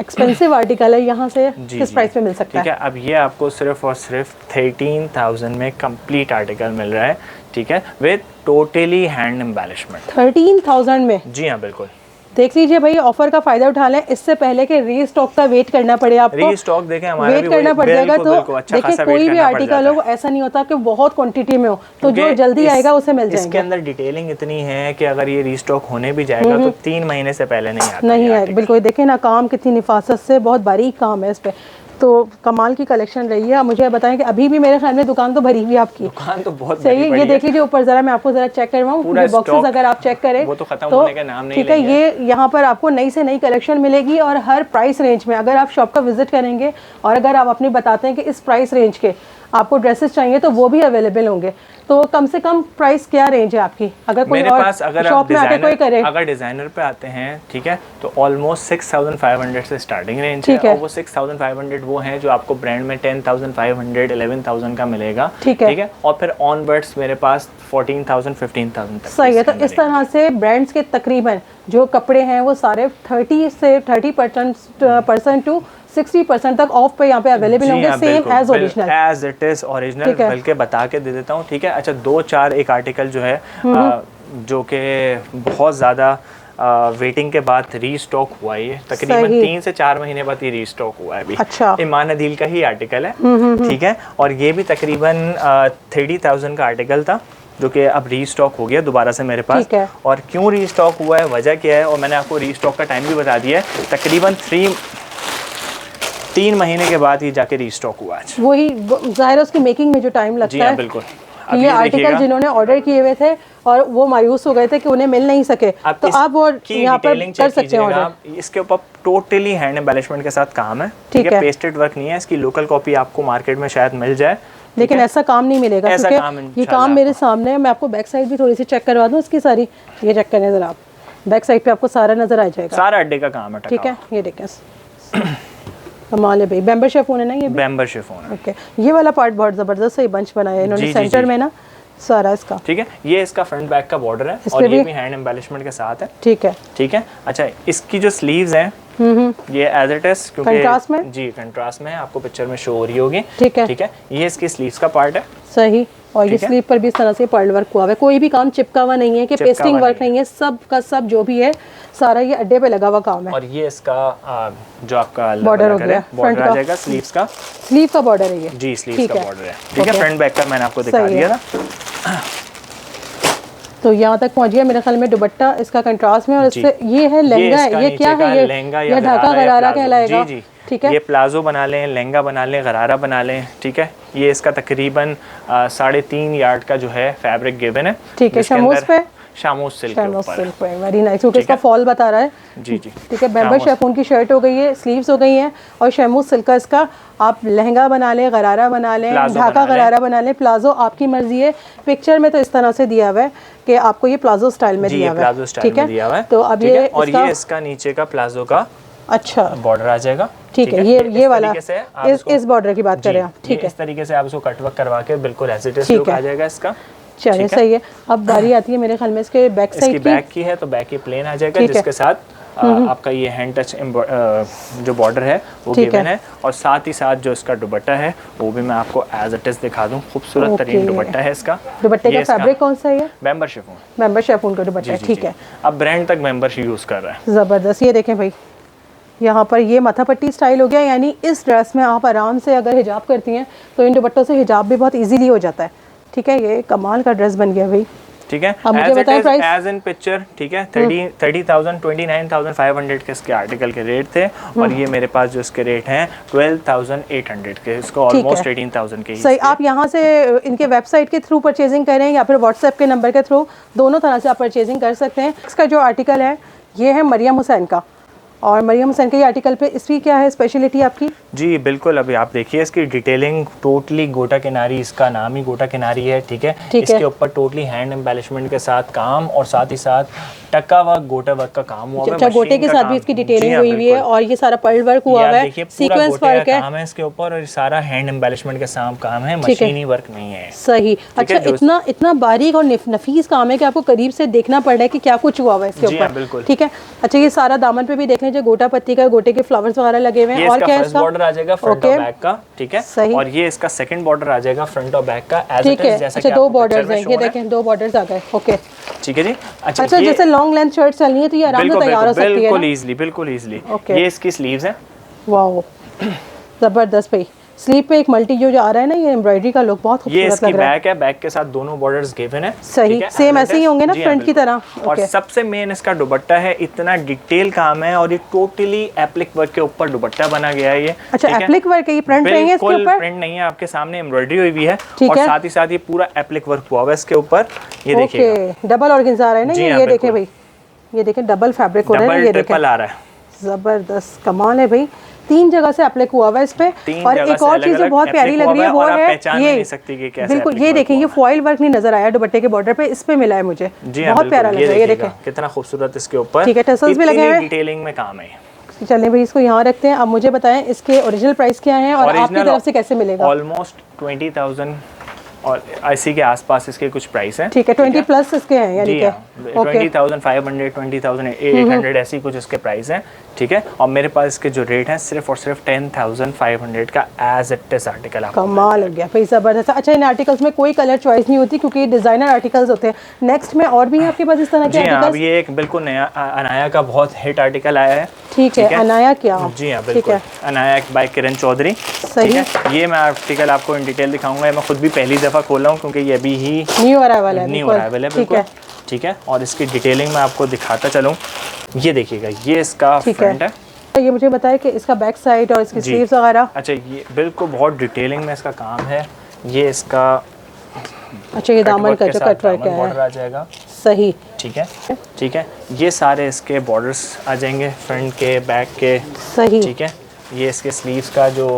एक्सपेंसिव आर्टिकल है, यहाँ से किस प्राइस पे मिल सकता है? ठीक है, अब ये आपको सिर्फ और सिर्फ 13,000 में कंप्लीट आर्टिकल मिल रहा है। ठीक है, विद टोटली हैंड एम्बेलिशमेंट। 13,000 में? जी हाँ बिल्कुल। देख लीजिए भाई, ऑफर का फायदा उठा लें, इससे पहले कि रीस्टॉक का वेट करना पड़े आपको। रीस्टॉक देखें हमारा वेट करना पड़ जाएगा। तो देखिए, कोई भी आर्टिकल हो, ऐसा नहीं होता कि बहुत क्वांटिटी में हो, तो जो जल्दी आएगा उसे मिल जाएगा। इसके अंदर डिटेलिंग इतनी है कि अगर ये रीस्टॉक होने भी जाएगा तो 3 महीने से पहले नहीं आता। नहीं आएगा बिल्कुल। देखें ना, काम कितनी निफासत से, बहुत बारीक काम है इस पे, तो कमाल की कलेक्शन रही है। मुझे बताएं कि अभी भी मेरे ख्याल में दुकान तो भरी हुई है आपकी। दुकान तो बहुत सही है। ये देख लीजिए ऊपर जरा, मैं आपको जरा चेक करवाऊं पूरे बॉक्सेस, अगर आप चेक करें वो तो खत्म होने का नाम नहीं ठीक है। ये यहाँ पर आपको नई से नई कलेक्शन मिलेगी और हर प्राइस रेंज में। अगर आप शॉप का विजिट करेंगे और अगर आप अपनी बताते हैं कि इस प्राइस रेंज के आपको ड्रेसेस चाहिए तो वो भी अवेलेबल होंगे। तो कम से कम प्राइस क्या रेंज है आपकी? अगर कोई मेरे पास अगर शॉप में आके कोई करे, अगर डिजाइनर पे आते हैं, ठीक है, तो ऑलमोस्ट 6,500 से स्टार्टिंग रेंज है। और वो 6,500 वो हैं जो आपको ब्रांड में 10,500 11,000 का मिलेगा। ठीक है, और फिर ऑनवर्ड्स मेरे पास 14,000 15,000 तक। सही है। तो इस तरह से ब्रांड्स के तकरीबन जो कपड़े हैं वो सारे 30% टू 60% तक ऑफ पे यहाँ पे अवेलेबल होंगे, same as original, as it is original. बल्कि बता के दे देता हूँ। ठीक है, अच्छा 2-4 एक आर्टिकल जो है जो कि बहुत ज़्यादा वेटिंग के बाद रीस्टॉक हुआ है, तकरीबन 3 से 4 महीने बाद ये रीस्टॉक हुआ है अभी। अच्छा, ईमान अदील का ही आर्टिकल है। ठीक है, और ये भी तकरीबन 30,000 का आर्टिकल था जो कि अब रीस्टॉक हो गया दोबारा से मेरे पास। और क्यों रीस्टॉक हुआ है, वजह क्या है, और मैंने आपको रीस्टॉक का टाइम भी बता दिया है। तकरीबन 3 महीने के बाद ये जाके रीस्टॉक हुआ है। वही ज़ाहिर है उसकी मेकिंग में जो टाइम लगता है। बिल्कुल। ये आर्टिकल जिन्होंने ऑर्डर किए हुए थे और वो मायूस हो गए थे कि उन्हें मिल नहीं सके, तो आप वो यहाँ पर कर सकते हैं ऑर्डर। इसके ऊपर टोटली हैंड एम्बेलिशमेंट के साथ काम है। ठीक है, पेस्टेड वर्क नहीं है। इसकी लोकल कॉपी आपको मार्केट में शायद मिल जाए, लेकिन ऐसा काम नहीं मिलेगा क्योंकि ये काम मेरे सामने है। मैं आपको बैक साइड भी थोड़ी सी चेक करवा दूँ इसकी सारी। ये चेक करें जरा आप, बैक साइड पे आपको सारा नजर आ जाएगा। सारा अड्डे का काम है। ठीक है, ये देखें, कमाल है भाई। बैम्बर शिफॉन है ना ये? बैम्बर शिफॉन है। ओके, ये वाला पार्ट बहुत जबरदस्त है, बंच बनाया है इन्होंने सेंटर में ना सारा इसका। ठीक है, ये इसका फ्रंट बैक का बॉर्डर है और ये भी हैंड एम्बेलिशमेंट के साथ है। ठीक है, ठीक है। अच्छा, इसकी जो स्लीव्स हैं ये एज इट इज, क्योंकि कंट्रास्ट में, जी कंट्रास्ट में है, आपको पिक्चर में शो हो रही होगी। ठीक है, ठीक है। ये इसकी स्लीव्स का पार्ट है। सही। और ये स्लीव पर भी इस तरह से पर्ल वर्क हुआ है, कोई भी काम चिपका हुआ नहीं है कि पेस्टिंग वर्क नहीं है, सब का सब जो भी है सारा ये अड्डे पे लगा हुआ काम है। और ये इसका जो आपका बॉर्डर हो गया, बॉर्डर आ जाएगा स्लीव्स का, स्लीव का बॉर्डर है ये। जी, स्लीव का बॉर्डर है। ठीक है, फ्रंट बैक का मैंने आपको दिखा दिया था। तो यहाँ तक पहुँच गया मेरे ख्याल में दुपट्टा इसका कंट्रास्ट में। और इससे ये है लहंगा है, ये क्या है, ये लहंगा या ढाका गरारा कहलाएगा। जी, ठीक है, ये प्लाजो बना लें, लहंगा बना लें, गरारा बना लें। ठीक है, ये इसका तकरीबन 3.5 यार्ड का जो है फैब्रिक गिवन है। ठीक है, शमूस पे, शामूस सिल्क के ऊपर, वेरी नाइस, क्योंकि इसका फॉल बता रहा है। जी जी, ठीक है। बैम्बर शिफॉन की शर्ट हो गई है, स्लीव्स हो गई हैं, और शामूस सिल्क का इसका आप लहंगा बना लें, गरारा बना लें, ढाका गरारा बना लें, प्लाजो आपकी मर्जी है। पिक्चर में तो इस तरह से दिया हुआ है कि आपको ये प्लाजो स्टाइल में दिया हुआ है। ठीक है, तो अब ये और ये इसका नीचे का प्लाजो का अच्छा बॉर्डर आ जाएगा। ठीक है, ये वाला इस बॉर्डर की बात करें आप। ठीक है, इस तरीके से आप इसको कटवर्क करवा के बिल्कुल एज इट इज लुक आ जाएगा इसका। चलिए सही है। अब बारी आती है मेरे ख्याल में इसके बैक साइड की। इसकी बैक की है तो बैक ये प्लेन आ जाएगा, जिसके साथ आपका ये हैंड टच जो बॉर्डर है वो गिवन है, और साथ ही साथ जो इसका दुपट्टा है वो भी मैं आपको एज इट इज दिखा दूं। खूबसूरत तरीन दुपट्टा है इसका। दुपट्टे का फैब्रिक कौन सा है? Member chiffon. मेंबर शिफॉन का दुपट्टा है, ठीक है। अब ब्रांड तक मेंबर यूज कर रहा है। ज़बरदस्त। ये देखें भाई, यहाँ पर ये माथा पट्टी स्टाइल हो गया, यानी इस ड्रेस में आप आराम से अगर हिजाब करती हैं तो इन दुपट्टों से हिजाब भी बहुत इजीली हो जाता है। ठीक है, ये कमाल का ड्रेस बन गया भाई। ठीक है, अब मुझे बताएं प्राइस। एज इन पिक्चर, ठीक है, 30,000 29,500 के इसके आर्टिकल के रेट थे, और ये मेरे पास जो इसके रेट हैं 12,800 के, इसको ऑलमोस्ट 18,000 के। सही, आप यहाँ से इनके वेबसाइट के थ्रू परचेजिंग करें या फिर व्हाट्सएप के नंबर के थ्रू, दोनों तरह से आप परचेजिंग कर सकते हैं। इसका जो आर्टिकल है ये है मरियम हुसैन का, और मरियम हुसैन के आर्टिकल पे इसकी क्या है स्पेशलिटी आपकी? जी बिल्कुल, अभी आप देखिए इसकी डिटेलिंग टोटली गोटा किनारी, इसका नाम ही गोटा किनारी है। ठीक है, इसके ऊपर टोटली हैंड एम्बेलिशमेंट के साथ काम, और साथ ही साथ टक्का वर्क, गोटा वर्क का काम हुआ है। अच्छा, गोटे के साथ भी इसकी डिटेलिंग हुई हुई है, और ये सारा पर्ल वर्क हुआ हुआ है, सीक्वेंस वर्क है, काम है इसके ऊपर, और सारा हैंड एम्बेलिशमेंट के साथ काम है, मशीनी वर्क नहीं है। सही। अच्छा, इतना इतना बारीक और नफीस काम है कि आपको करीब से देखना पड़ रहा है कि क्या कुछ हुआ हुआ है इसके ऊपर। ठीक है। अच्छा, ये सारा दामन पे भी देख लें, जो गोटा पत्ती का, गोटे के फ्लावर्स वगैरह लगे हुए हैं, और क्या है इसका बॉर्डर आ जाएगा फ्रंट और बैक का। ठीक है, सही। और ये इसका सेकंड बॉर्डर आ जाएगा फ्रंट और बैक का, ठीक है। अच्छा, दो बॉर्डर्स हैं, ये देखें, दो बॉर्डर्स आ गए। ओके, ठीक है जी। अच्छा, जैसे लॉन्ग लेंथ शर्ट चलनी है तो ये आराम से तैयार हो सकती है, बिल्कुल इजीली, बिल्कुल इजीली। ये इसकी स्लीव्स हैं। वाओ, जबरदस्त भाई। स्लीव पे एक मल्टी जो आ रहा है ना, ये एम्ब्रॉयडरी का लुक बहुत खूबसूरत लग रहा है। ये इसकी बैक है, बैक के साथ दोनों बॉर्डर्स गिवन है। सही, सेम ऐसे ही होंगे ना फ्रंट की तरह। और सबसे मेन इसका दुपट्टा है, इतना डिटेल काम है, और ये टोटली एप्लिक वर्क के ऊपर दुपट्टा बना गया है ये। अच्छा, एप्लिक वर्क है, ये प्रिंट नहीं है इसके ऊपर? प्रिंट नहीं है, आपके सामने एम्ब्रॉयडरी हुई हुई है, और साथ ही साथ ये पूरा एप्लिक वर्क हुआ है इसके ऊपर। ये देखिए, डबल ऑर्गेन्जा आ रहा है ना, ये देखें भाई, ये देखें डबल फैब्रिक हो रहा है, ये देखें, आ रहा है। जबरदस्त, कमाल है भाई। 3 जगह से एप्लिक हुआ हुआ है इस पे, और एक और चीज जो बहुत प्यारी लग रही है वो है ये, बिल्कुल ये देखें, ये फॉइल वर्क नहीं नजर आया दुपट्टे के बॉर्डर पे, इस पे मिला है मुझे, बहुत प्यारा लग रहा है। ये देखें कितना खूबसूरत इसके ऊपर, ठीक है, टसल्स भी लगे हुए हैं, डिटेलिंग में काम है। चलिए भाई, इसको यहाँ रखते हैं। अब मुझे बताएं इसके ओरिजिनल प्राइस क्या है और आपकी तरफ से कैसे मिलेगा? ऑलमोस्ट 20,000 और इसी के आसपास इसके कुछ प्राइस हैं। ठीक है, 20 प्लस इसके हैं, यानी कि 20,500 20,800 ऐसी कुछ इसके प्राइस हैं। ठीक है, और मेरे पास इसके जो रेट हैं सिर्फ और सिर्फ 10,500 का एज इट इज आर्टिकल। कमाल हो गया भाई, जबरदस्त। अच्छा, इन आर्टिकल्स में कोई कलर चॉइस नहीं होती क्योंकि डिजाइनर आर्टिकल्स होते हैं। नेक्स्ट में और भी है आपके पास इस तरह के आर्टिकल्स? अब ये एक बिल्कुल नया अनाया का बहुत हिट आर्टिकल आया है। ठीक है, अनाया क्या? जी हाँ, बिल्कुल, अनाया बाय किरण चौधरी। सही है, ये मैं आर्टिकल आपको इन डिटेल दिखाऊंगा, मैं खुद भी पहली दफा खोल रहा हूँ क्योंकि ये अभी ही न्यू अराइवल है। बिल्कुल, ठीक है। और इसकी डिटेलिंग मैं आपको दिखाता चलूँ। ये देखिएगा, ये इसका फ्रंट है। ये मुझे बताया कि इसका बैक साइड और इसकी स्लीव्स वगैरह। अच्छा, ये बिल्कुल बहुत डिटेलिंग में इसका काम है। ये इसका, अच्छा, ये दामन का जो कट वर्क है, बॉर्डर आ जाएगा। सही, ठीक है, ठीक है। ये सारे इसके बॉर्डर्स आ जाएंगे, फ्रंट के, बैक के। सही, ठीक है। ये इसके स्लीव्स का जो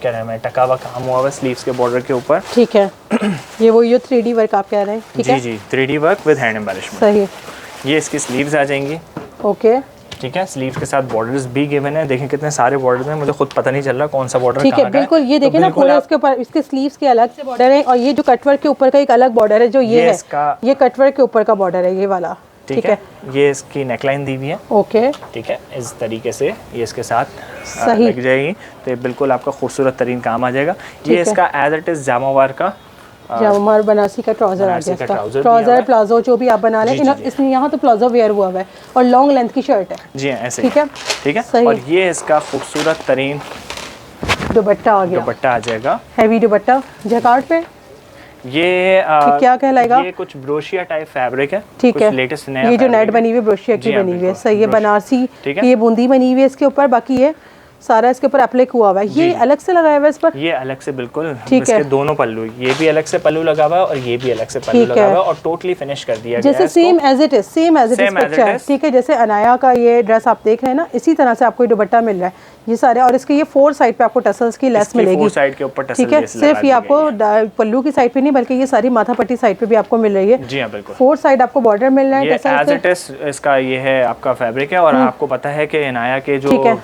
क्या नाम है, टका हुआ काम हुआ है स्लीव्स के बॉर्डर के ऊपर। ठीक है, ये वो 3D वर्क आप कह रहे हैं? ठीक है, जी, 3D work with hand embellishment. सही, ये इसकी स्लीव्स आ जाएंगी। ओके, ठीक है, स्लीव के साथ बॉर्डर्स भी गिवन है। देखें कितने सारे बॉर्डर्स हैं, मुझे खुद पता नहीं चल रहा कौन सा बॉर्डर। ठीक है, बिल्कुल, ये देखें ना, पूरा इसके ऊपर इसके स्लीव्स के अलग से बॉर्डर है, और ये जो कटवर्क के ऊपर का एक अलग बॉर्डर है, जो ये है, ये कटवर्क के ऊपर का बॉर्डर है, ये वाला। ठीक है, ये इसकी नेकलाइन दी हुई है। ओके, ठीक है, इस तरीके से ये इसके साथ सही लग जाएगी, तो ये बिल्कुल आपका खूबसूरत तरीन काम आ जाएगा। ये इसका एज इट इज जामावार का, जामावार बनारसी का ट्राउजर आ गया, ट्राउजर प्लाजो जो भी आप बना लें, इसमें यहाँ तो प्लाजो वेयर हुआ है और लॉन्ग लेंथ की शर्ट है। जी हाँ, ऐसे। ठीक है, ठीक है। और ये इसका खूबसूरत तरीन दुपट्टा आ गया, दुपट्टा आ जाएगा, हैवी दुपट्टा जैकार्ड पे। ये क्या कहलाएगा? ये कुछ ब्रोशिया टाइप फैब्रिक है। ठीक है, लेटेस्ट नया, ये जो नेट बनी हुई है ब्रोशिया की बनी हुई है। सही है, बनारसी, ये बूंदी बनी हुई है इसके ऊपर, बाकी ये सारा इसके ऊपर एप्लिक हुआ हुआ है। ये अलग से लगाया हुआ है इस पर? ये अलग से, बिल्कुल। ठीक है, दोनों पल्लू, ये भी अलग से पल्लू लगा हुआ है और ये भी अलग से पल्लू लगा हुआ है, और टोटली फिनिश कर दिया गया है, जैसे same as it is picture. ठीक है, जैसे अनाया का ये ड्रेस आप देख रहे हैं ना, इसी तरह से आपको दुपट्टा मिल रहा है, ये सारे। और इसके ये 4 साइड पे आपको टसल्स की लेस मिलेगी, 4 साइड के ऊपर टसल। ठीक है, सिर्फ ये आपको पल्लू की साइड पे नहीं बल्कि ये सारी माथा पट्टी साइड पे भी आपको मिल रही है। जी हाँ, बिल्कुल, 4 साइड आपको बॉर्डर मिल रहा है एज इट इज। इसका ये है आपका फैब्रिक है, और आपको पता है कि अनाया के जो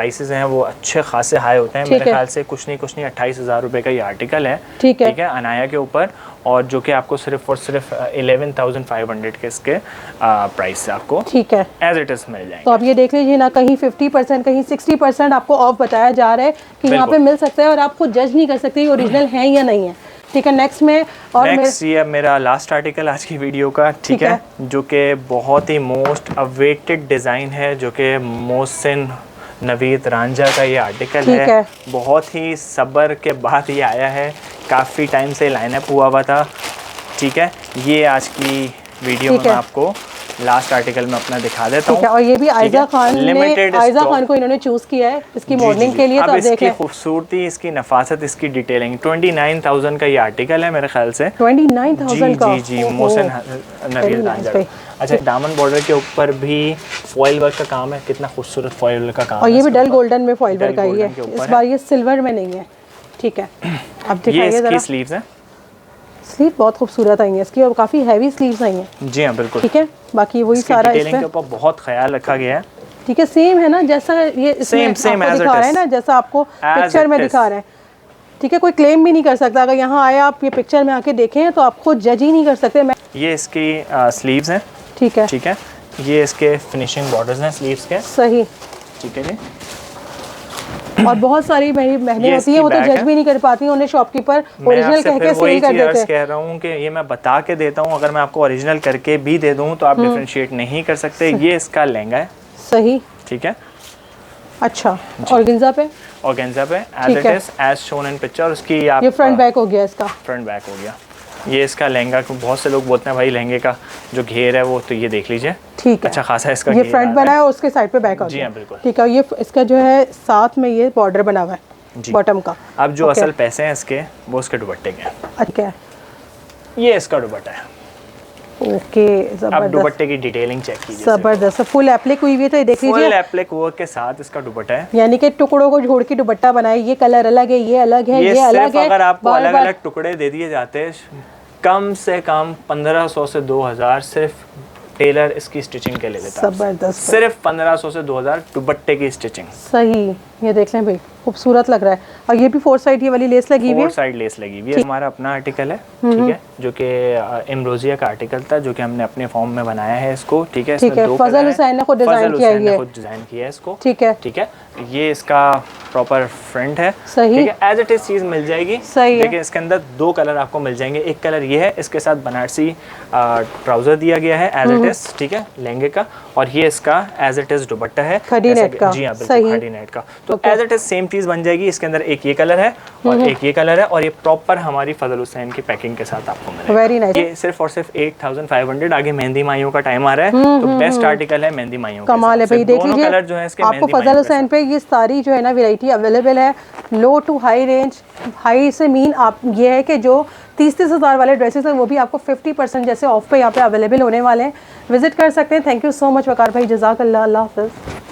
प्राइसेस हैं वो अच्छे खासे हाई होते हैं। मेरे ख्याल से कुछ नहीं 28,000 रुपये का ये आर्टिकल है। ठीक है, अनाया के ऊपर, और जो कि आपको सिर्फ और सिर्फ 11,500 के इसके प्राइस से आपको ठीक है एज इट इज मिल जाएंगे। तो आप ये देख लीजिए ना, कहीं 50% कहीं 60% आपको ऑफ बताया जा रहा है कि यहाँ पे मिल सकता है, और आप खुद जज नहीं कर सकते ओरिजिनल है या नहीं है। ठीक है, नेक्स्ट में और नेक्स्ट ये मेरा लास्ट आर्टिकल आज की वीडियो का। ठीक है, जो कि बहुत ही मोस्ट अवेटेड डिज़ाइन है, जो कि मोहसिन नवीद रांझा का ये आर्टिकल है। बहुत ही सब्र के बाद ये आया है, काफ़ी टाइम से लाइनअप हुआ था। ठीक है, ये आज की वीडियो में मैं आपको लास्ट आर्टिकल में अपना दिखा देता हूँ। और ये भी आयजा खान को इन्होंने चूज किया है इसकी मॉडलिंग के लिए। अब तो इसकी खूबसूरती, इसकी नफासत, इसकी डिटेलिंग, 29,000 का ये आर्टिकल है मेरे ख्याल से। 29,000 का? जी, मोहसिन नवीद रांझा। अच्छा, दामन बॉर्डर के ऊपर भी फॉइल वर्क का काम है, कितना खूबसूरत फॉइल वर्क का काम है। और ये भी डल गोल्डन में फॉइल वर्क आई है, इस बार ये सिल्वर में नहीं है। ठीक है, अब दिखाइए जरा। ये इसकी स्लीव्स है, स्लीव बहुत खूबसूरत आई है इसकी, और काफ़ी हैवी स्लीव्स आई हैं। जी हाँ, बिल्कुल। ठीक है, बाकी वही सारा डिटेलिंग के ऊपर बहुत ख्याल रखा गया है। ठीक है, सेम है ना जैसा ये इसमें आपको दिखा रहे हैं ना, जैसा आपको पिक्चर में दिखा रहे हैं। ठीक है, कोई क्लेम भी नहीं कर सकता, अगर यहाँ आए आप ये पिक्चर में आके देखें तो आप खुद जज ही नहीं कर सकते। ये इसकी स्लीव्स हैं। ठीक है, ठीक है, ये इसके फिनिशिंग बॉर्डर्स हैं स्लीव्स के। सही। ठीक है जी। और बहुत सारी बहनें होती हैं, वो तो जज भी नहीं कर पाती, उन्हें शॉपकीपर ओरिजिनल कह के सेल कर देते हैं। कह रहा हूँ कि ये मैं बता के देता हूँ, अगर मैं आपको ओरिजिनल करके भी दे दूँ तो आप डिफरेंशिएट नहीं कर सकते। ये इसका लहंगा है। सही। ठीक है, अच्छा, ऑर्गेन्जा पे as it is as shown in picture. उसकी ये फ्रंट बैक हो गया, इसका फ्रंट बैक हो गया। ये इसका लहंगा, बहुत से लोग बोलते हैं भाई लहंगे का जो घेर है वो, तो ये देख लीजिए। ठीक है, अच्छा खासा इसका ये फ्रंट बना है और उसके साइड पे बैक हो गया। जी हाँ, बिल्कुल। ठीक है, ये इसका जो है साथ में ये बॉर्डर बना हुआ है बॉटम का। अब जो असल पैसे हैं इसके, वो इसके दुपट्टे के। अच्छा, ये इसका दुपट्टा है। ओके, अब दुपट्टे की डिटेलिंग चेक कीजिए, जबरदस्त। फुल एप्लिक हुई है, तो ये देख लीजिए, फुल एप्लिक वर्क के साथ इसका दुपट्टा है। यानी कि टुकड़ों को जोड़ के दुपट्टा बनाए। ये कलर अलग है, ये अलग है, ये अलग है। अगर आपको अलग अलग टुकड़े दे दिए जाते, कम से कम 1500 से 2000 सिर्फ टेलर इसकी स्टिचिंग के लिए लेता है। जबरदस्त। सिर्फ 1500 से 2000 दुपट्टे की स्टिचिंग। सही, ये देख लें भाई, खूबसूरत लग रहा है। और ये भी 4 साइड ये वाली लेस लगी हुई है। 4 साइड लेस लगी हुई है। हमारा अपना आर्टिकल है। ठीक है, जो कि इमरोजिया का आर्टिकल था, जो कि हमने अपने फॉर्म में बनाया है इसको। ठीक है, ठीक है, फजल हुसैन ने खुद डिजाइन किया है, खुद डिजाइन किया है इसको। ठीक है, ठीक है, ये इसका प्रॉपर फ्रंट है। सही। ठीक है, एज इट इज चीज मिल जाएगी। सही है। देखिए, इसके अंदर 2 कलर आपको मिल जाएंगे। एक कलर ये है, इसके साथ बनारसी ट्राउजर दिया गया है एज इट इज। ठीक है, लहंगे का। और ये इसका एज इट इज दुपट्टा है, खड़ी नेट का। जी हाँ, बिल्कुल खड़ी नेट का। तो एज इट इज सेम चीज बन जाएगी। इसके अंदर एक ये कलर है और एक ये कलर है, और ये प्रॉपर हमारी फजल हुसैन की पैकिंग के साथ आपको मिलेगा। Very nice. ये सिर्फ और सिर्फ 8500। आगे मेहंदी माइयों का टाइम आ रहा है, तो बेस्ट आर्टिकल है मेहंदी माइयों का। कमाल है भाई, देख लीजिए, कलर जो है इसके आपको फजल हुसैन पे ये सारी जो है ना वैरायटी अवेलेबल है। लो टू हाई रेंज, हाई से मीन आप ये है कि जो 30-30 हज़ार वाले ड्रेसेस हैं वो भी आपको 50% जैसे ऑफ पे यहाँ पे अवेलेबल होने वाले हैं। विजिट कर सकते हैं। थैंक यू सो मच वकार भाई, जज़ाकल्लाह, अल्लाह हाफ़िज़।